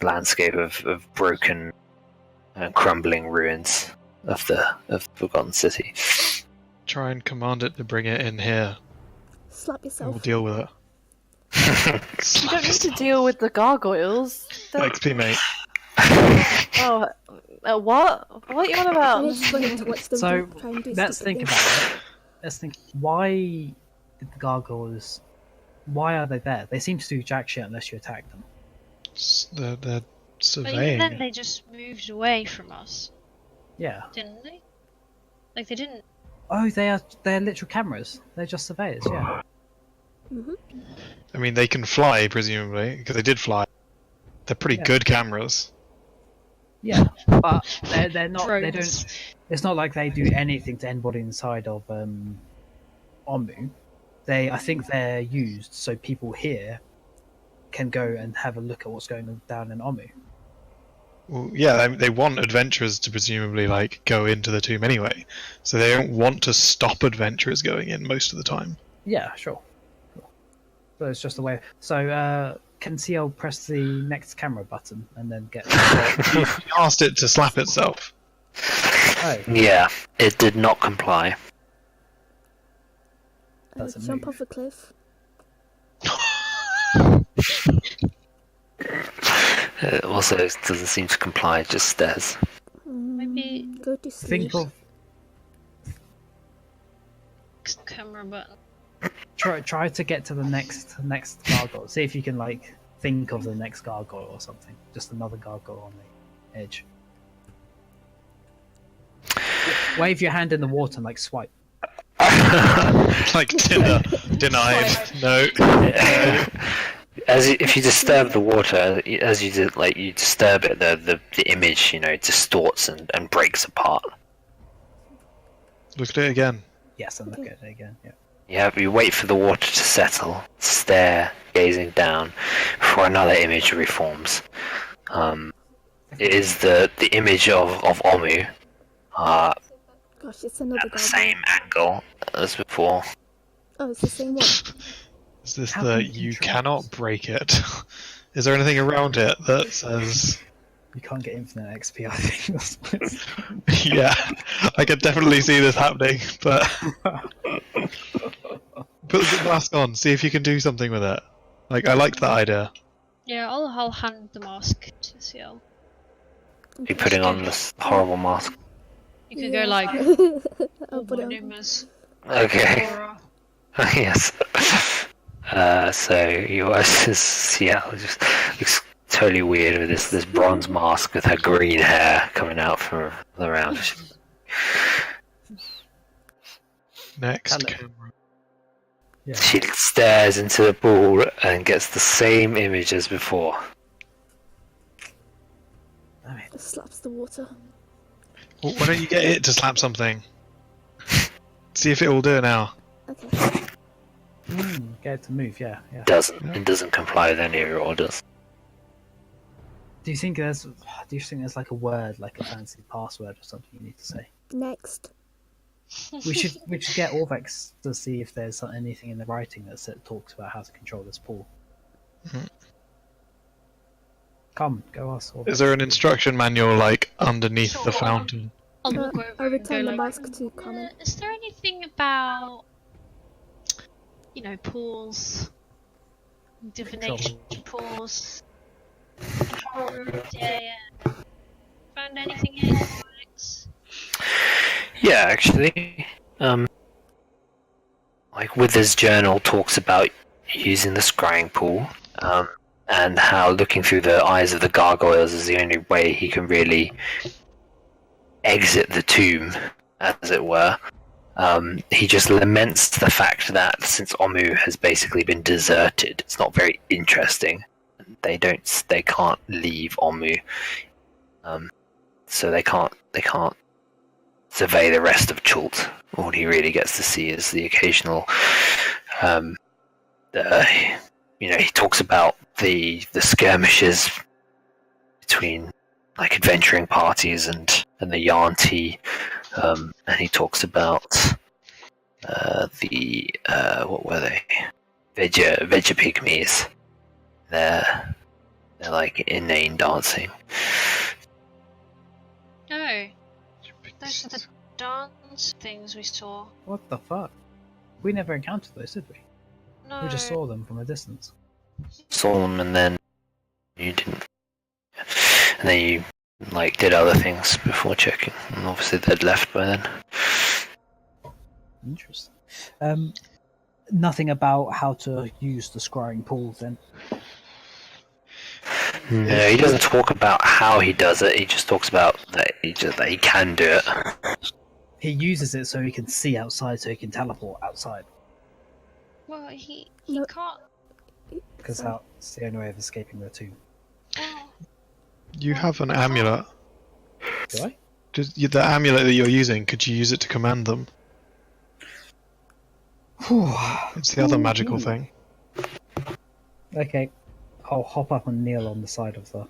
landscape of broken and crumbling ruins of the Forgotten City. Try and command it to bring it in here. Slap And we'll yourself. deal with it. You don't need to deal with the gargoyles. XP, mate. Oh, what? What are you on I about? just wanted to watch them So try and do let's stupid think things. about it. Let's think. Why did the gargoyles? Why are they there? They seem to do jack shit unless you attack them. They're But even surveying. then, they just moved away from us, Yeah. didn't they? Like they didn't. Oh, they're literal cameras. They're just surveyors. Yeah. I mean, they can fly, presumably, because they did fly. They're pretty Yeah. good cameras. Yeah, but they're not. They Drones. don't. It's not like they do anything to anybody inside of Omu. I think they're used so people here can go and have a look at what's going on down in Omu. Well, yeah, they want adventurers to presumably like go into the tomb anyway, so they don't want to stop adventurers going in most of the time. Yeah, sure. So it's just a way. So Can Ciel press the next camera button and then get? You asked it to slap itself. Oh, Yeah, it did not comply. That's a Jump move. off a cliff. It also doesn't seem to comply, it just stares. Maybe Go to sleep. Think of camera button. try to get to the next gargoyle. See if you can like think of the next gargoyle or something. Just another gargoyle on the edge. Wave your hand in the water and like swipe. Like Tinder. Denied. No. If you disturb the water, as you did, like you disturb it, the image, distorts and breaks apart. Look at it again. Yes, and look at it again. Yeah. You wait for the water to settle, stare, gazing down, before another image reforms. It is the image of Omu, Gosh, it's another at the gargoyle. same angle as before. Oh, it's the same one. Is this How the can you you control cannot break it? Is there anything around it that says... You can't get infinite XP, I think. That's what it's- Yeah, I can definitely see this happening, but... Put the mask on, see if you can do something with it. Like, I liked that idea. Yeah, I'll hand the mask to Ciel. Be putting on this horrible mask. You can go like, I'll oh, put my it on. name is Okay. Laura. Yes. So yours is Ciel. Just looks totally weird with this bronze mask with her green hair coming out from around. Next Hello. camera. Yeah. She stares into the pool and gets the same image as before. It slaps the water. Well, why don't you get it to slap something? See if it will do it now. Okay. Get it to move. Yeah. It doesn't comply with any of your orders. Do you think there's like a word, like a fancy password or something you need to say? Next. We should get Orvex to see if there's anything in the writing that talks about how to control this pool. Mhm. Come, go ask Orvex. Is there an instruction manual, like, underneath the Sure. fountain? I'll look over I and return go the like, mask to Carmen. Is there anything about, pools, divination pools, control rooms? Yeah. Found anything in Alex? Yeah, actually. Like Wither's journal talks about using the scrying pool, and how looking through the eyes of the gargoyles is the only way he can really exit the tomb, as it were. He just laments the fact that since Omu has basically been deserted, it's not very interesting. They can't leave Omu, so they can't survey the rest of Chult. All he really gets to see is the occasional. He talks about the skirmishes between like adventuring parties and the Yanti, and he talks about what were they? Veja pygmies. They're like inane dancing. No. Those are the dance things we saw. What the fuck? We never encountered those, did we? No. We just saw them from a distance. Saw them and then you didn't, and then you like did other things before checking, and obviously they'd left by then. Interesting. Nothing about how to use the scrying pool then. No, he doesn't talk about how he does it. He just talks about that he can do it. He uses it so he can see outside, so he can teleport outside. Well, he No. can't. Because that's the only way of escaping the tomb. Well, You have an amulet. Do I? The amulet that you're using, could you use it to command them? It's the other magical thing. Okay. I'll hop up and kneel on the side of the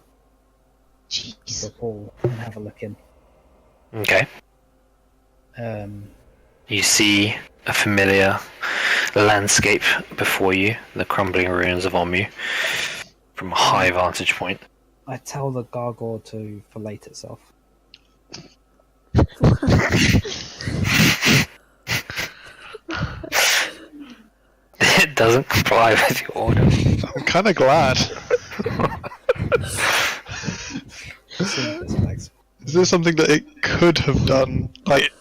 jeez. pool and have a look in. Okay. You see a familiar landscape before you, the crumbling ruins of Omu. from a high vantage point. I tell the gargoyle to fillet itself. It doesn't comply with your order. I'm kind of glad. Is there something that it could have done? Like,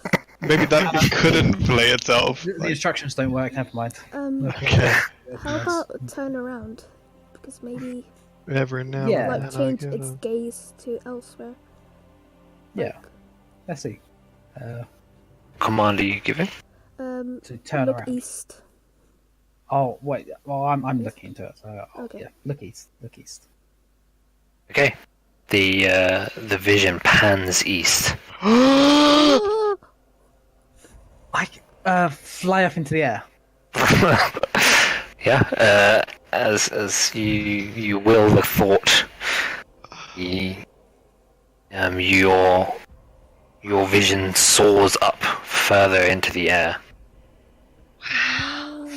maybe that it couldn't fillet itself? The instructions don't work, never mind. Okay. How about turn around? Because maybe Every now Yeah. and like then I change get its a- gaze to elsewhere. Yeah. Let's see. Command are you giving? To turn Look around. east. Oh wait. Well, I'm looking into it. So Okay. yeah, look east. Look east. Okay. The vision pans east. Ah! I fly up into the air. Yeah. As you will the thought, your vision soars up further into the air.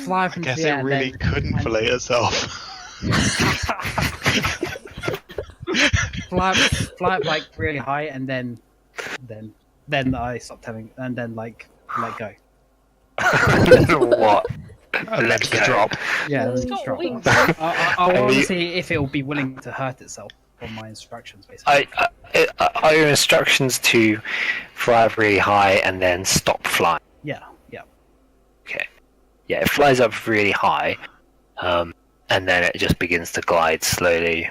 Fly up I into guess the air. it really and couldn't fillet itself. fly up like really high, and then I stopped having, and then like let go. What? And Let then go. drop. Yeah, It's then got just drop. wings. I want I- to see if it will be willing to hurt itself on my instructions, basically. Are your instructions to fly up really high and then stop flying? Yeah. Okay. Yeah, it flies up really high, and then it just begins to glide slowly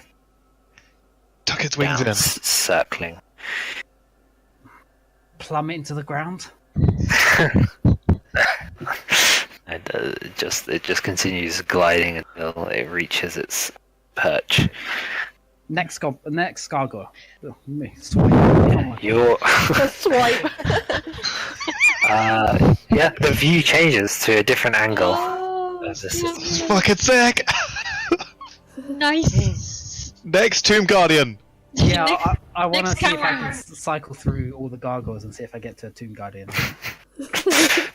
Tuck its wings down, in. circling. Plummet into the ground. And it just continues gliding until it reaches its perch. Next gargoyle. Oh, me, swipe. Come on. Your Swipe. yeah, the view changes to a different angle. Oh, As this yeah. It's fucking sick! Nice. Next Tomb Guardian! Yeah, Next- I want to next see if I camera. can cycle through all the gargoyles and see if I get to a Tomb Guardian.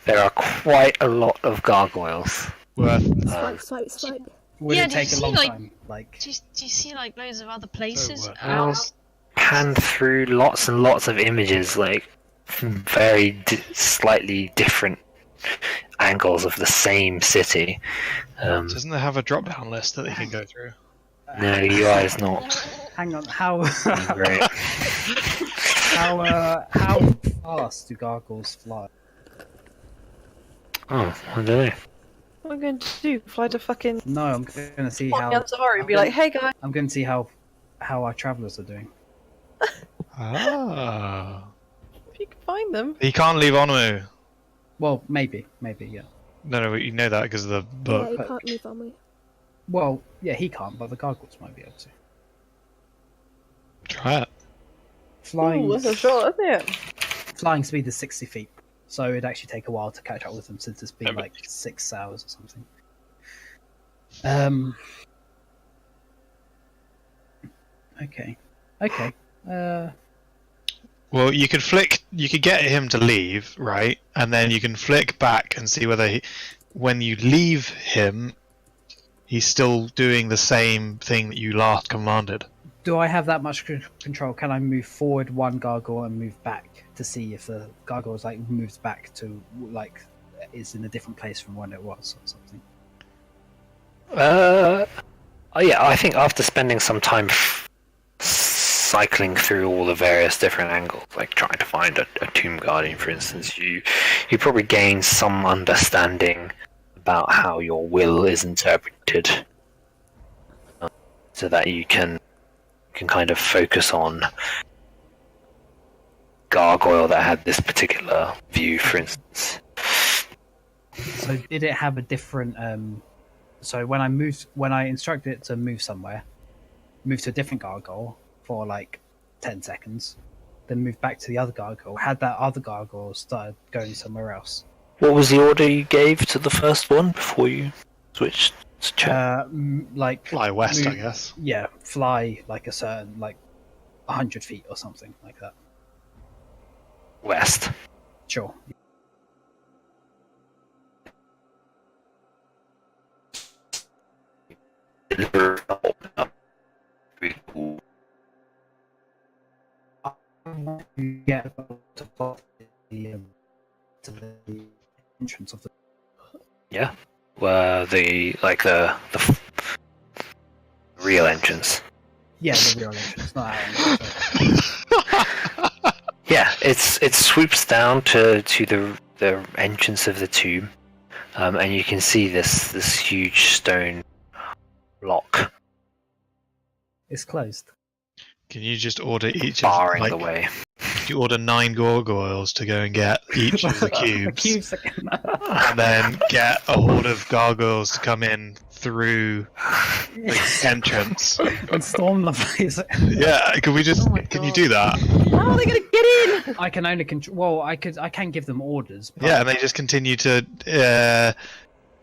There are quite a lot of gargoyles. Worth. Swipe. Would Yeah, it do you take a see, long like- time? Like, Do you see like loads of other places? what? I'll pan through lots and lots of images, like from very slightly different angles of the same city. Doesn't it have a drop down list that they can go through? No, UI is not hang on, how great. how fast do gargoyles fly? Oh, I don't know. What am I going to do? Fly to fucking No, I'm going to see how Safari and be like, hey guys. I'm going to see how our travelers are doing. Ah. If you can find them. He can't leave Onmu. Well, maybe, yeah. No, you know that because of the Yeah, book. you can't move on me. Well, yeah, he can't, but the gargoyles might be able to. Try it. Flying, Ooh, that's a shot, isn't it? flying speed is 60 feet, so it'd actually take a while to catch up with them since it's been Yeah, but- like 6 hours or something. Okay. Well, you could get him to leave, right? And then you can flick back and see whether when you leave him, he's still doing the same thing that you last commanded. Do I have that much control? Can I move forward one gargoyle and move back to see if the gargoyle's like moves back to like is in a different place from when it was or something? Oh yeah, I think after spending some time cycling through all the various different angles, like trying to find a tomb guardian, for instance, you probably gain some understanding about how your will is interpreted, so that you can kind of focus on gargoyle that had this particular view, for instance. So did it have a different? So when I instructed it to move somewhere, move to a different gargoyle for like 10 seconds, then move back to the other gargoyle. Had that other gargoyle started going somewhere else? What was the order you gave to the first one before you switched to check? Like Fly west, I move- guess. Yeah, fly like a certain 100 feet or something like that. West. Sure. you get to the entrance of the. Yeah. Well, the real entrance. Yeah, the real entrance, not our entrance. Sorry. Yeah, it swoops down to the entrance of the tomb, and you can see this huge stone lock It's closed. Can you just order each barring of the way. you order 9 gargoyles to go and get each of the cubes, and then get a horde of gargoyles to come in through the entrance. And storm the place. Yeah, can we just? Oh my Can you God. do that? How are they going to get in? I can only control. Well, I can give them orders. But Yeah, and they just continue to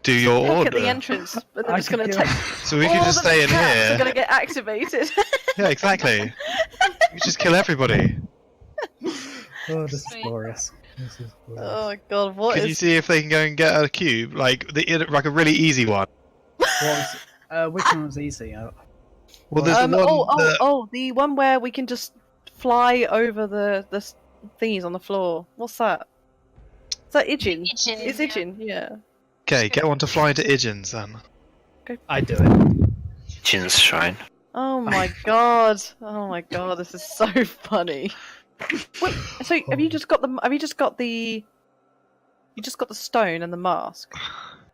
do your Heck order. at the entrance, but they're I just could going to do- take. So we all can just the stay in traps here. are going to get activated. Yeah, exactly. We just kill everybody. Oh, this is glorious. This is glorious. Oh my God, what Can you is? see if they can go and get a cube, like a really easy one? What was, which one was easy? Well, there's the one that... The one where we can just fly over the thingies on the floor. What's that? Is that Ijin? Ijin, It's yeah. Ijin, yeah. Okay, get one to fly into Ijin's then. I do it. Jin's shrine. Oh my God! Oh my God! This is so funny. Wait, so have you just got the? Have you just got the? You just got the stone and the mask.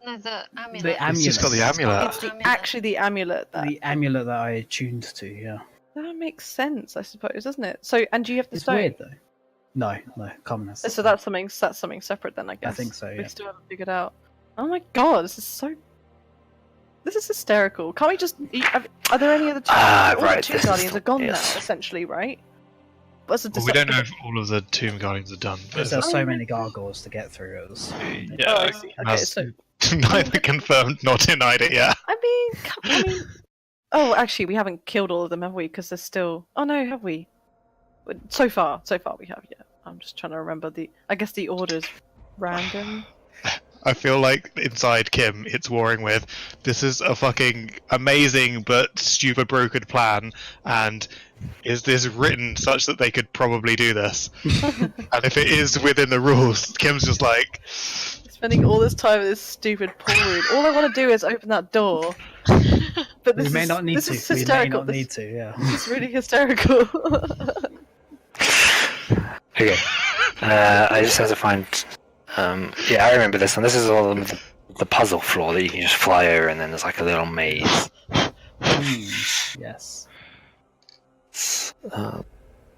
No, the amulet. The It's amulet. just got the amulet. It's the, amulet. actually the amulet. That amulet that I tuned to. Yeah. that makes sense, I suppose, doesn't it? So, and do you have the It's stone? weird though. No, Carmen has. So that's something separate then, I guess. think so, We yeah. still haven't figured out. Oh my God! This is so. This is hysterical. Can't we just? Are there any other two? Ah, all right, the two this is guardians the- are gone yes. now, essentially, right? What's the Well, we don't know if all of the Tomb Guardians are done. But There's so many gargoyles to get through. It was. yeah, Oh, I see. Okay, that's so neither confirmed nor denied it yet. I mean, oh, actually, we haven't killed all of them, have we? Because there's still. Oh no, have we? But so far we have. Yeah, I'm just trying to remember I guess the order's random. I feel like inside Kim, it's warring with, this is a fucking amazing but stupid broken plan, and is this written such that they could probably do this? And if it is within the rules, Kim's just like, Spending all this time in this stupid pool room. All I want to do is open that door. But this We may is, not need this to. is We may hysterical. not need to. Yeah. This is really hysterical. Okay. I just have to find. Yeah, I remember this one. This is all the puzzle floor that you can just fly over, and then there's like a little maze. Yes.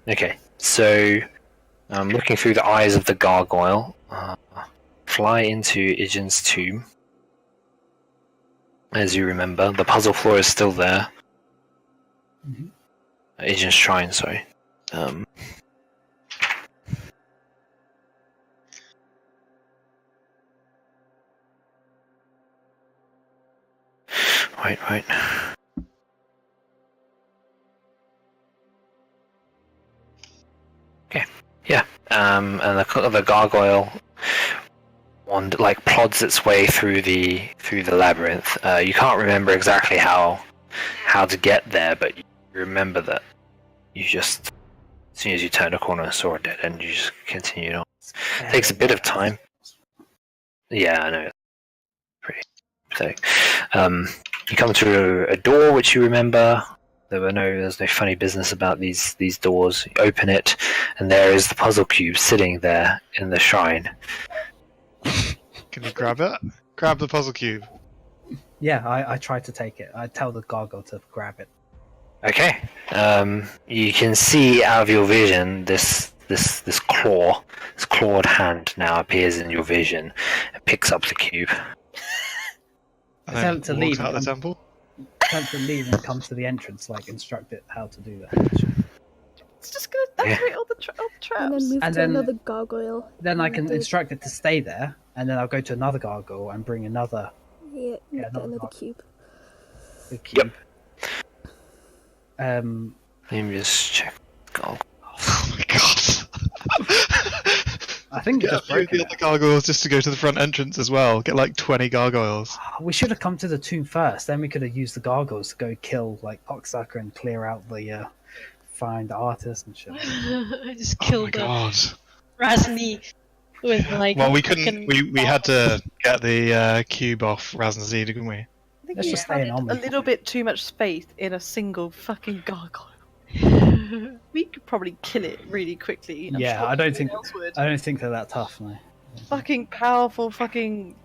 Okay, so looking through the eyes of the gargoyle, fly into Ijin's tomb. As you remember, the puzzle floor is still there. Mhm. Ijin's shrine, sorry. Right. Okay, yeah. And the gargoyle plods its way through the labyrinth. You can't remember exactly how to get there, but you remember that you just, as soon as you turn a corner, saw a dead end. You just continued on. Takes a bit of time. Yeah, I know. Pretty pathetic. You come to a door which you remember. There's no funny business about these doors. You open it, and there is the puzzle cube sitting there in the shrine. can you grab it? Grab the puzzle cube. Yeah, I tried to take it. I tell the gargoyle to grab it. Okay. You can see out of your vision this clawed hand now appears in your vision and picks up the cube. And Tell then it to walks leave. out the temple. Tell it to leave and come to the entrance. Instruct it how to do that. It's just gonna activate all the And traps. then move And to then- another gargoyle. Then I and can do- instruct it to stay there, and then I'll go to another gargoyle and bring another Yeah, Yeah, get another another gargoyle. cube. cube. Let me just check. Oh, Oh my god. I think it Get just a few of broke the it. other gargoyles just to go to the front entrance as well. Get like 20 gargoyles. We should have come to the tomb first. Then we could have used the gargoyles to go kill Cocksucker and clear out the find artists and shit. I just Oh my killed god. Razni with like. Well, we couldn't. fucking- We had to get the cube off Razn, didn't we? I think Let's you just stay in had on a me. little bit too much space in a single fucking gargoyle. We could probably kill it really quickly. I'm Yeah, sure I don't someone think else would. I don't think they're that tough, no. Fucking powerful fucking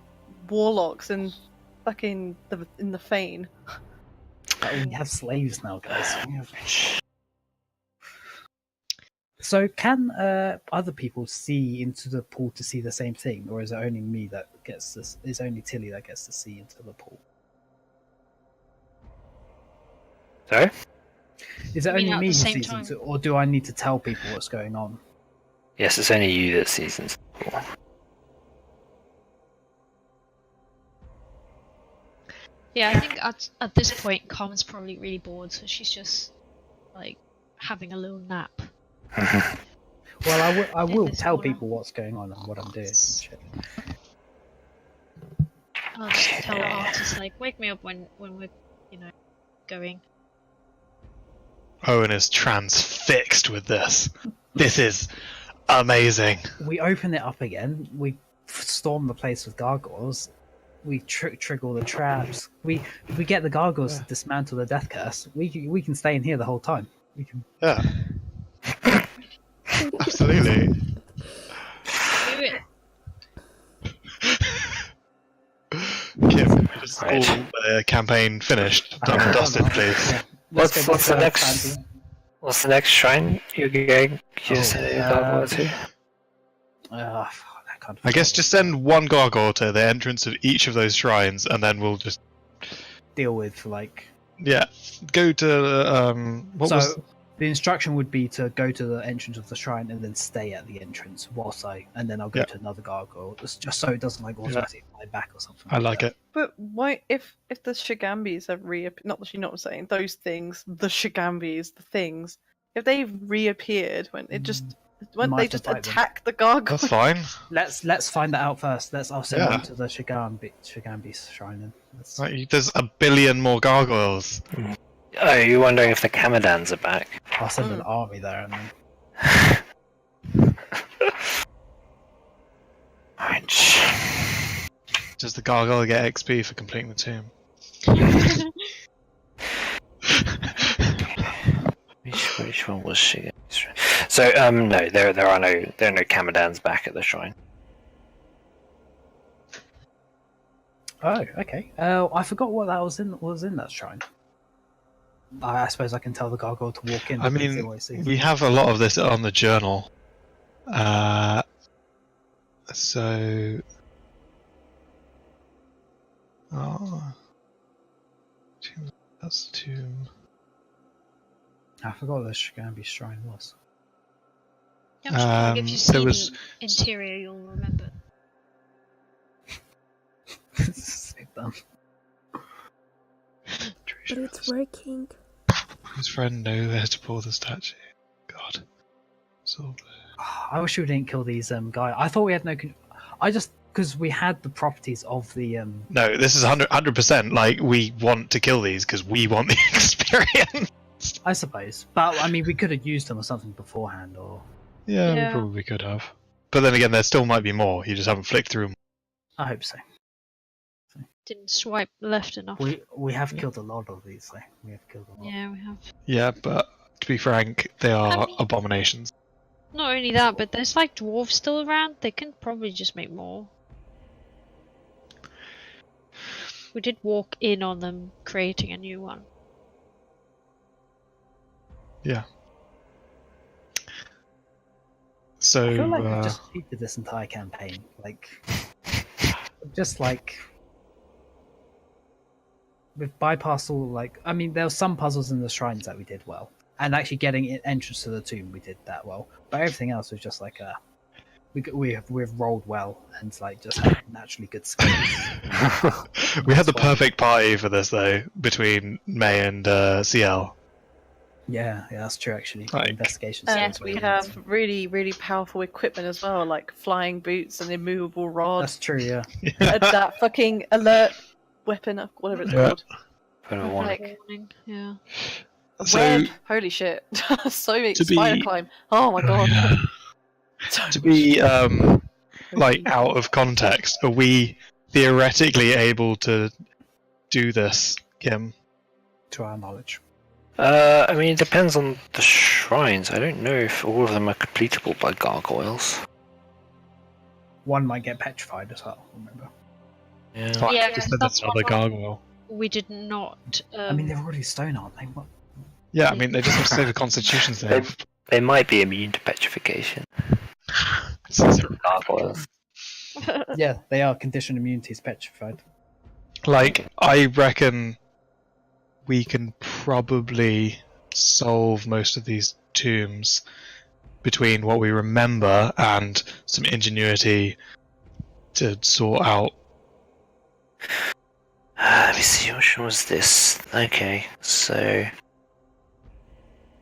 warlocks and fucking in the Fane. But we have slaves now, guys. We have- So, can other people see into the pool to see the same thing, or is it only me that gets this? Is only Tili that gets to see into the pool? Sorry? Is it You mean only at me the who same sees time? into, or do I need to tell people what's going on? Yes, it's only you that sees into the pool. Yeah, I think at this point, Carmen's probably really bored, so she's just like having a little nap. Well, I will this tell corner. people what's going on and what I'm doing. And shit. I'll just tell the artist like, wake me up when we're, going. Owynn is transfixed with this. This is amazing. We open it up again. We storm the place with gargoyles. We trigger all the traps. We get the gargoyles to dismantle the death curse. We can stay in here the whole time. We can. Yeah. Absolutely. Do it. Kim, just Right. all the campaign finished. Done and dusted, please. Yeah. Let's go back What's to the next? fantasy. What's the next shrine you're going? You just said you got to. I can't. I guess just send one gargoyle to the entrance of each of those shrines, and then we'll just deal with like. go to what So was the instruction would be to go to the entrance of the shrine and then stay at the entrance and then I'll go Yeah. to another gargoyle, just so it doesn't like automatically fly back or something. I like that. it. But why, if the Shigambis have reappeared, not that you're not saying those things, the Shigambis, the things, if they've reappeared, when it just, won't Might they have to just fight them. attack the gargoyle? That's fine. Let's find that out first. I'll send Yeah. them to the Shigambi's shrine. Then. Like, there's a billion more gargoyles. Oh, you're wondering if the Kamadans are back? I'll send an army there and then. Right. Does the gargoyle get XP for completing the tomb? Which one was she? So no, there are no Kamadans back at the shrine. Oh, okay. I forgot what that was in that shrine. I suppose I can tell the gargoyle to walk in. I because they mean, always see. we have a lot of this on the journal. So. Oh. That's the tomb. I forgot what the Shigambi shrine was. Yeah, I'm sure if you see there was- the interior, you'll remember. So dumb. But it's working. His friend know where to pull the statue. God. So. I wish we didn't kill these guys. I thought we had no. I just because we had the properties of the. No, this is 100%. Like, we want to kill these because we want the experience. I suppose, but I mean, we could have used them or something beforehand, or Yeah, Yeah. we probably could have. But then again, there still might be more. You just haven't flicked through them. I hope so. Didn't swipe left enough. We have killed a lot of these, though. We have killed a lot. Yeah, we have. Yeah, but to be frank, they are I mean- abominations. Not only that, but there's like dwarves still around. They can probably just make more. We did walk in on them creating a new one. Yeah. So, I feel like we just cheated this entire campaign. Like, just like we've bypassed all. Like, I mean, there were some puzzles in the shrines that we did well, and actually getting entrance to the tomb we did that well. But everything else was just like we've rolled well and like just had naturally good skills. we had the perfect party for this, though, between May and Ciel. Yeah, that's true. Actually, Like- investigation. And skills we were have amazing. really, really powerful equipment as well, like flying boots and immovable rod. That's true. Yeah. And that fucking alert weapon, whatever it's Yeah. called. Put a warning. Like warning. Yeah. So Where? Holy shit! So many To spider be- climb. Oh my god. to be like out of context, are we theoretically able to do this, Kim? To our knowledge. I mean, it depends on the shrines. I don't know if all of them are completable by gargoyles. One might get petrified as well, remember? Yeah. Like, Yeah, just said that's that's another one. gargoyle. We did not. I mean, they're already stone, aren't they? What? Yeah, I mean they just have to save a Constitution save. They might be immune to petrification. Gargoyles. Yeah, they are conditioned immunities petrified. Like, I reckon we can probably solve most of these tombs between what we remember and some ingenuity to sort out. Let me see, which one was this? Okay, so...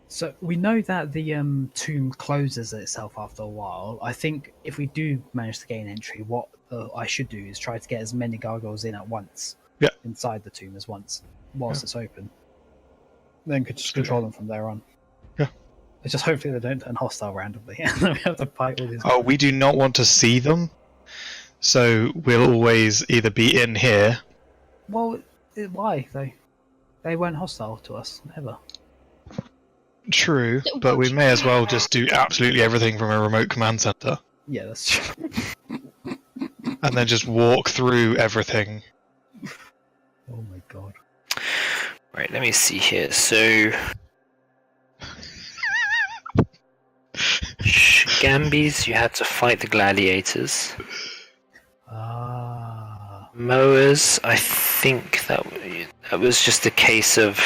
So we know that the tomb closes itself after a while. I think if we do manage to gain entry, what I should do is try to get as many gargoyles in at once, Yeah. inside the tomb as once, whilst it's open. Then could just control them from there on. Yeah. It's just hopefully they don't turn hostile randomly, and then we have to fight all these. Oh, we do not want to see them, so we'll always either be in here. Well, why though? They weren't hostile to us ever. True, but we may as well just do absolutely everything from a remote command center, Yeah, that's true. and then just walk through everything. Oh my god. Right, let me see here. So... Gambis, you had to fight the gladiators. Ah. Mowers, I think that was just a case of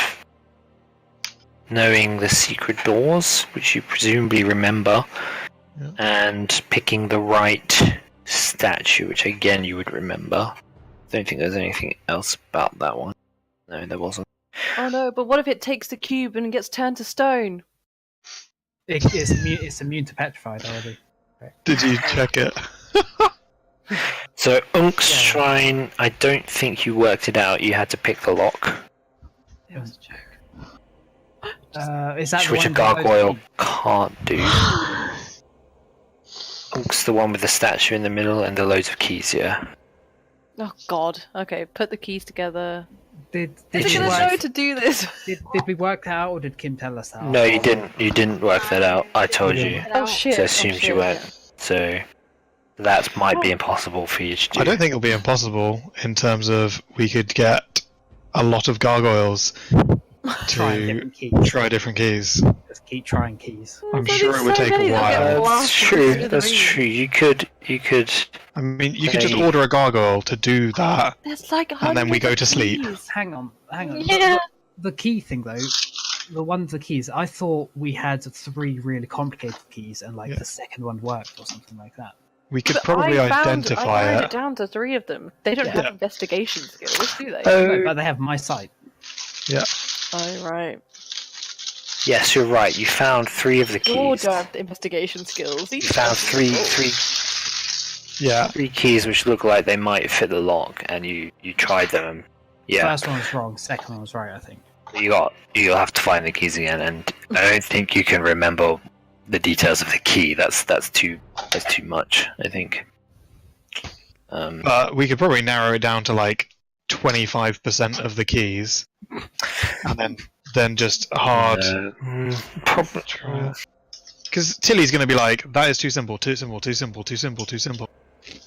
knowing the secret doors, which you presumably remember, Yeah. and picking the right statue, which again you would remember. Don't think there's anything else about that one. No, there wasn't. Oh no, but what if it takes the cube and gets turned to stone? It's immune to petrified already. Did you check it? So Unk's Yeah. shrine, I don't think you worked it out. You had to pick the lock, It was a joke. Is that the which a one that goes gargoyle deep? can't do. Unk's the one with the statue in the middle and the loads of keys. Yeah. Oh god. Okay, put the keys together. Did They're you gonna work, know to do this. did we work that out, or did Kim tell us that? No, you didn't. You didn't work that out. I told you. Oh shit. So I assumed oh, shit. you weren't. So that might be impossible for you to do. I don't think it'll be impossible in terms of we could get a lot of gargoyles Try to different keys. try different keys. Just keep trying keys. I'm There's sure it would so take many a that get while. That's blasted true. through the That's room. true. You could. I mean, you could just They- order a gargoyle to do that. There's like And then we hundreds go of to sleep. keys. Hang on. Yeah. The key thing though, the one of the keys, I thought we had 3 really complicated keys, and like Yeah. the second one worked or something like that. We could But probably I identify narrowed it. it down to 3 of them. They don't have Yeah. investigation skills, do they? No, but they have my sight. Yeah. Oh right. Yes, you're right. You found 3 of the You keys. don't have the investigation skills. You found three Yeah. keys which look like they might fit the lock, and you tried them. Yeah, First one was wrong. Second one was right, I think. you'll have to find the keys again, and I don't think you can remember the details of the key. That's too much, I think. But we could probably narrow it down to like 25% of the keys, and then just hard. Probably. Because Tili's going to be like, that is too simple, too simple, too simple, too simple, too simple.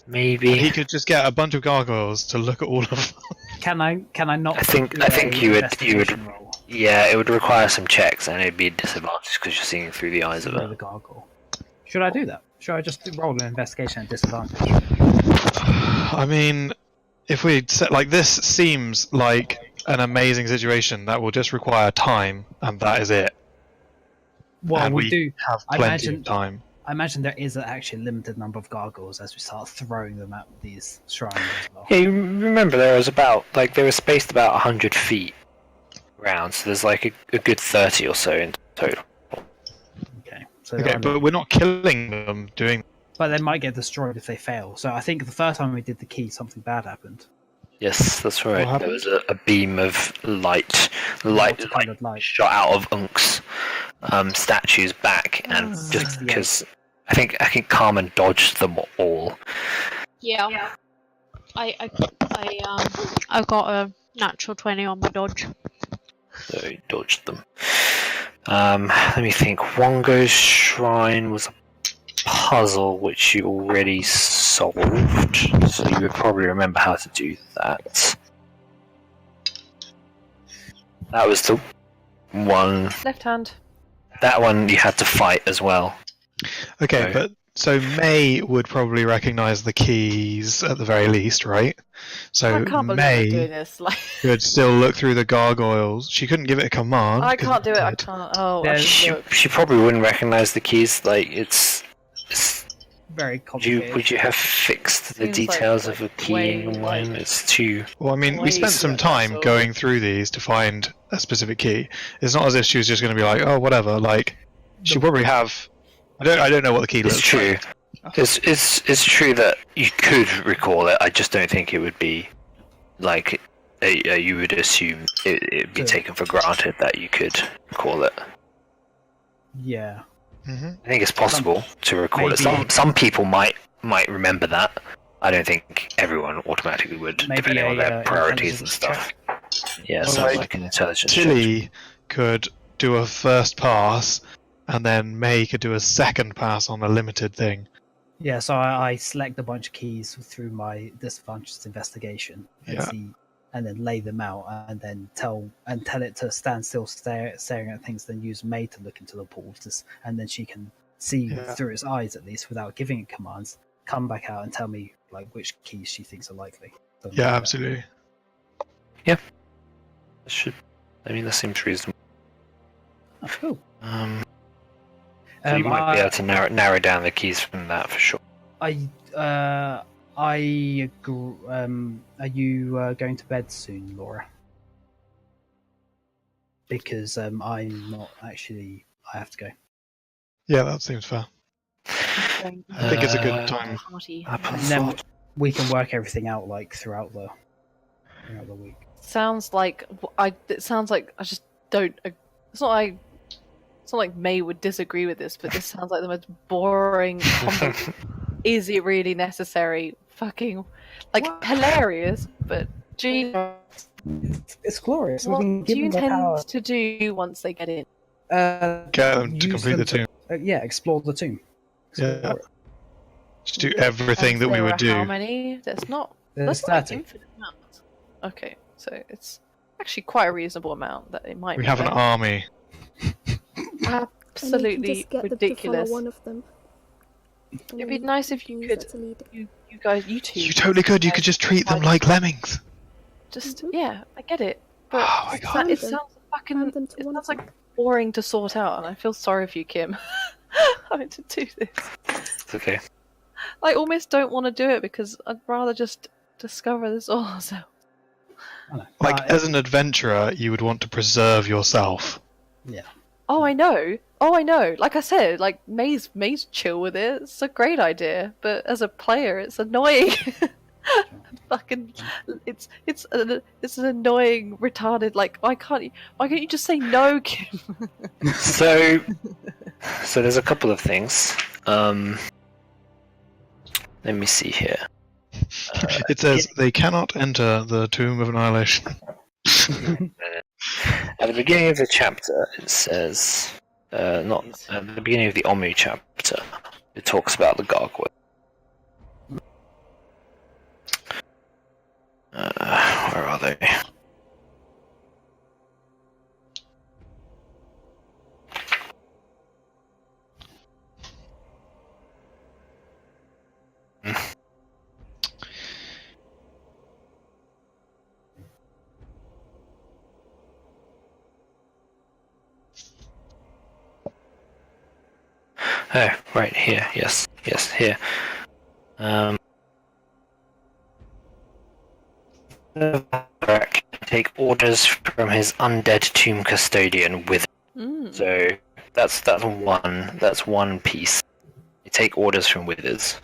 And he Maybe. could just get a bunch of gargoyles to look at all of them. Can I not? I think do you a would. investigation roll Yeah, it would require some checks, and it'd be a disadvantage because you're seeing through the eyes of with it. the gargoyle. Should I do that? Should I just roll an investigation at disadvantage? I mean, if we set like this, seems like an amazing situation that will just require time, and that is it. Well, and we do. have I plenty imagine- of time. I imagine there is actually a limited number of gargoyles as we start throwing them at these shrines as well. Yeah, you remember there was spaced about 100 feet around, so there's like a good 30 or so in total. Okay, so Okay, but we're not killing them doing. but they might get destroyed if they fail. So I think the first time we did the key, something bad happened. Yes, that's right. What There was a beam of light Multicolored light. shot out of Unk's statue's back, and just 68. because I think Carmen dodged them all. Yeah. I got a natural 20 on my dodge. So he dodged them. Let me think. Wongo's shrine was a puzzle which you already solved, so you would probably remember how to do that. That was the one. Left hand. That one you had to fight as well. Okay, No. but so May would probably recognise the keys at the very least, right? So I can't believe I'm doing May this. Like, could still look through the gargoyles. She couldn't give it a command. I 'cause can't do it. I dead. can't. Oh, I There's- should look. She probably wouldn't recognize the keys. Like it's Very would complicated. you have fixed the Seems like- details of a like keying way, one? like- It's too. Well, I mean, we Way spent some better, time so- going through these to find a specific key. It's not as if she was just going to be like, oh, whatever. Like, she'll probably have. I don't know what the key It's looks true. like. It's true that you could recall it. I just don't think it would be like you would assume it'd be Good. taken for granted that you could recall it. Yeah. Mm-hmm. I think it's possible to recall it. Maybe- Some people might remember that. I don't think everyone automatically would, Maybe depending on their a, priorities and intelligence stuff. Yeah, Well, something like, like an intelligence check. Tilly could do a first pass, and then May could do a second pass on a limited thing. Yeah, so I select a bunch of keys through my disadvantaged investigation and Yeah. see, and then lay them out, and then tell it to stand still, staring at things. Then use May to look into the pool, and then she can see Yeah. through its eyes at least without giving it commands. Come back out and tell me like which keys she thinks are likely. Something Yeah, like that. absolutely. That seems reasonable. Oh, cool. So you might be able to narrow down the keys from that for sure. I agree. Are you going to bed soon, Laura? Because I'm not actually. I have to go. Yeah, that seems fair. I think it's a good time. Party. And then we can work everything out like throughout the week. Sounds like It sounds like I just don't. It's not like May would disagree with this, but this sounds like the most boring. Is it really necessary? Fucking hilarious, but gee, It's glorious. what do you intend to do once they get in? Get them to use complete the them tomb. yeah, explore the tomb. Yeah. Just do everything that we There would are do. How many? There's not. There's That's not an 30. infinite amount. Okay, so it's actually quite a reasonable amount that it might. We be have an there. army. Absolutely and you can just get ridiculous. Them to follow one of them. It'd be nice if you use could. that to lead. You guys, you two. You totally could. You could just treat them like lemmings. Just Mhm. yeah, I get it. But Oh my it, god. it Hand sounds fucking. Hand them to It one sounds of like boring to sort out, and I feel sorry for you, Kim, having to do this. It's okay. I almost don't want to do it because I'd rather just discover this all ourselves. I know. Like, as an adventurer, you would want to preserve yourself. Oh, I know. Like I said, like May's chill with it. It's a great idea, but as a player, it's annoying. Fucking, it's an annoying, retarded. Like, why can't you just say no, Kim? So there's a couple of things. Let me see here. It says they cannot enter the Tomb of Annihilation. At the beginning of the chapter, it says, not at the beginning of the Omni chapter, it talks about the gargoyle. Where are they? Oh, right here. Yes, here. Take orders from his undead tomb custodian with. So that's one piece. You take orders from withers.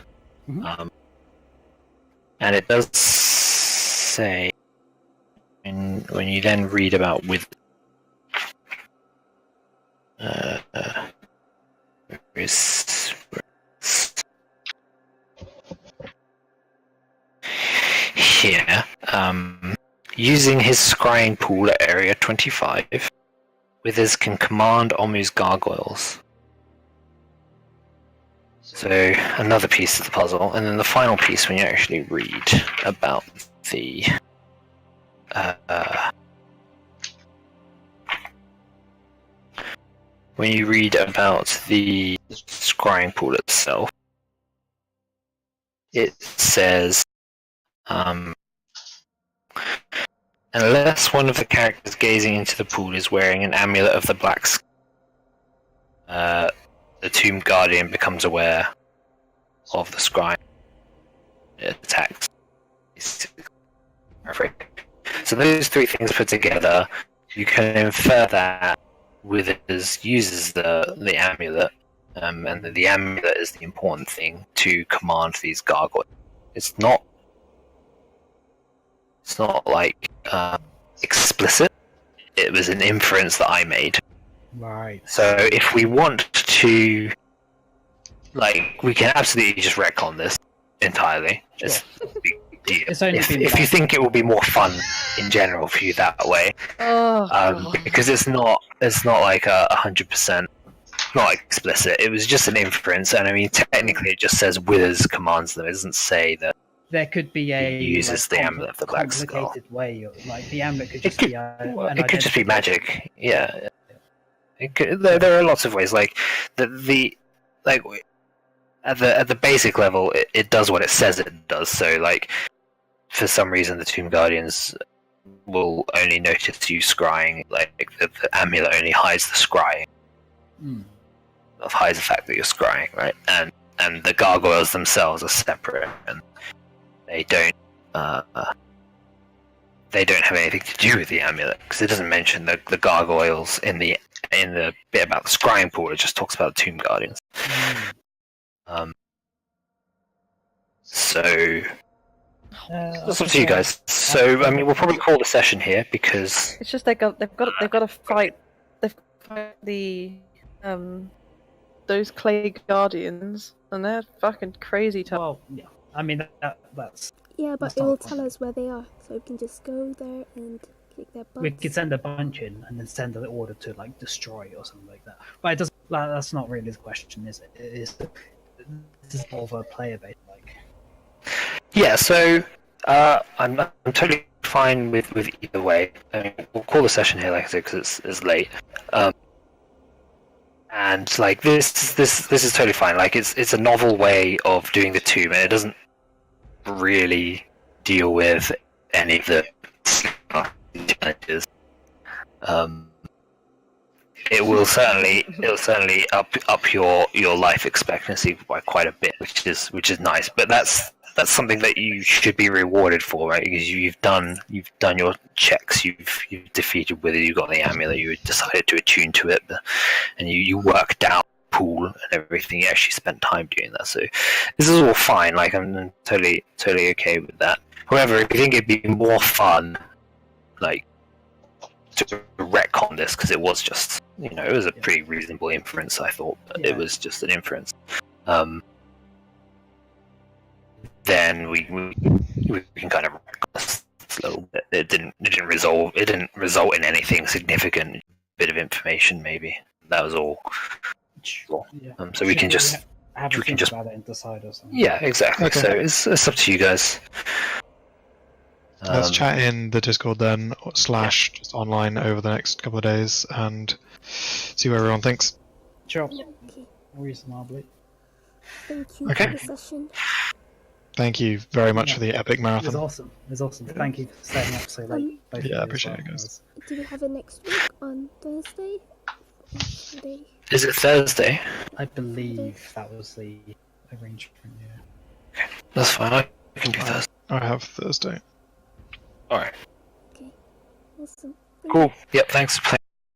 Mhm. And it does say when you then read about with here, using his scrying pool at area 25, Withers can command Omu's gargoyles. So another piece of the puzzle, and then the final piece when you actually read about the when you read about the scrying pool itself, it says, unless one of the characters gazing into the pool is wearing an amulet of the black sky, the Tomb Guardian becomes aware of the scrying. It attacks. So those three things put together, you can infer that Withers uses the amulet, and the amulet is the important thing to command these gargoyles. It's not like explicit. It was an inference that I made. Right. So if we want to, like, we can absolutely just retcon this entirely. Sure. It's a big deal. It's only been If you think it will be more fun in general for you that way, because it's not like 100%. Not explicit. It was just an inference, and I mean, technically, it just says Withers commands them. It doesn't say that there could be a he uses the amulet of the black skull. Complicated way, like the amulet could just It could, be. it could just be magic. Yeah. It could, there are lots of ways. Like the like at the basic level, it does what it says it does. So like, for some reason, the Tomb Guardians will only notice you scrying. Like the amulet only hides the scrying. Hides the fact that you're scrying, right? And the gargoyles themselves are separate, and they don't have anything to do with the amulet, because it doesn't mention the gargoyles in the bit about the scrying pool. It just talks about the Tomb Guardians. So that's up to you guys. So I mean, we'll probably call the session here because It's just they've got to fight. They've got to fight the those clay guardians, and they're fucking crazy tough. Well, yeah. I mean that's. Yeah, but That's it not will a problem. tell us where they are, so we can just go there and kick their butts. We could send a bunch in and then send an order to like destroy or something like that. But it doesn't. That's not really the question, is it? This is more of a player base, like. yeah. So I'm totally fine with either way. I mean, we'll call the session here, like I said, because it's late. And like this is totally fine. Like it's a novel way of doing the tomb, and it doesn't really deal with any of the challenges. It will certainly up your life expectancy by quite a bit, which is nice. But that's something that you should be rewarded for, right? Because you've done your checks, you've defeated Wither, you got the amulet, you decided to attune to it, and you worked out pool and everything. You actually spent time doing that, so this is all fine. Like I'm totally okay with that. However, if you think it'd be more fun, like to retcon this, because it was just it was a pretty reasonable inference, I thought, but it was just an inference. Then we can kind of retcon this a little bit. It didn't result in anything significant. Bit of information, maybe. That was all. Sure. Yeah. So we can just have a we can think just about it and decide or something. yeah, exactly. Okay. So it's up to you guys. Let's chat in the Discord then, / just online over the next couple of days and see what everyone thinks. Sure. Okay, Reasonably. thank you Okay. for the session. Thank you very much Yeah. for the epic It was marathon. awesome. It was awesome. Thank you for staying up so late. Both of you Yeah, I as appreciate well. it, guys. Do we have it next week on Thursday? Or Sunday? Is it Thursday? I believe that was the arrangement. Yeah. That's fine. I can do Thursday. I have Thursday. All right. Okay, awesome. Thank Cool. Yep. Thanks for playing.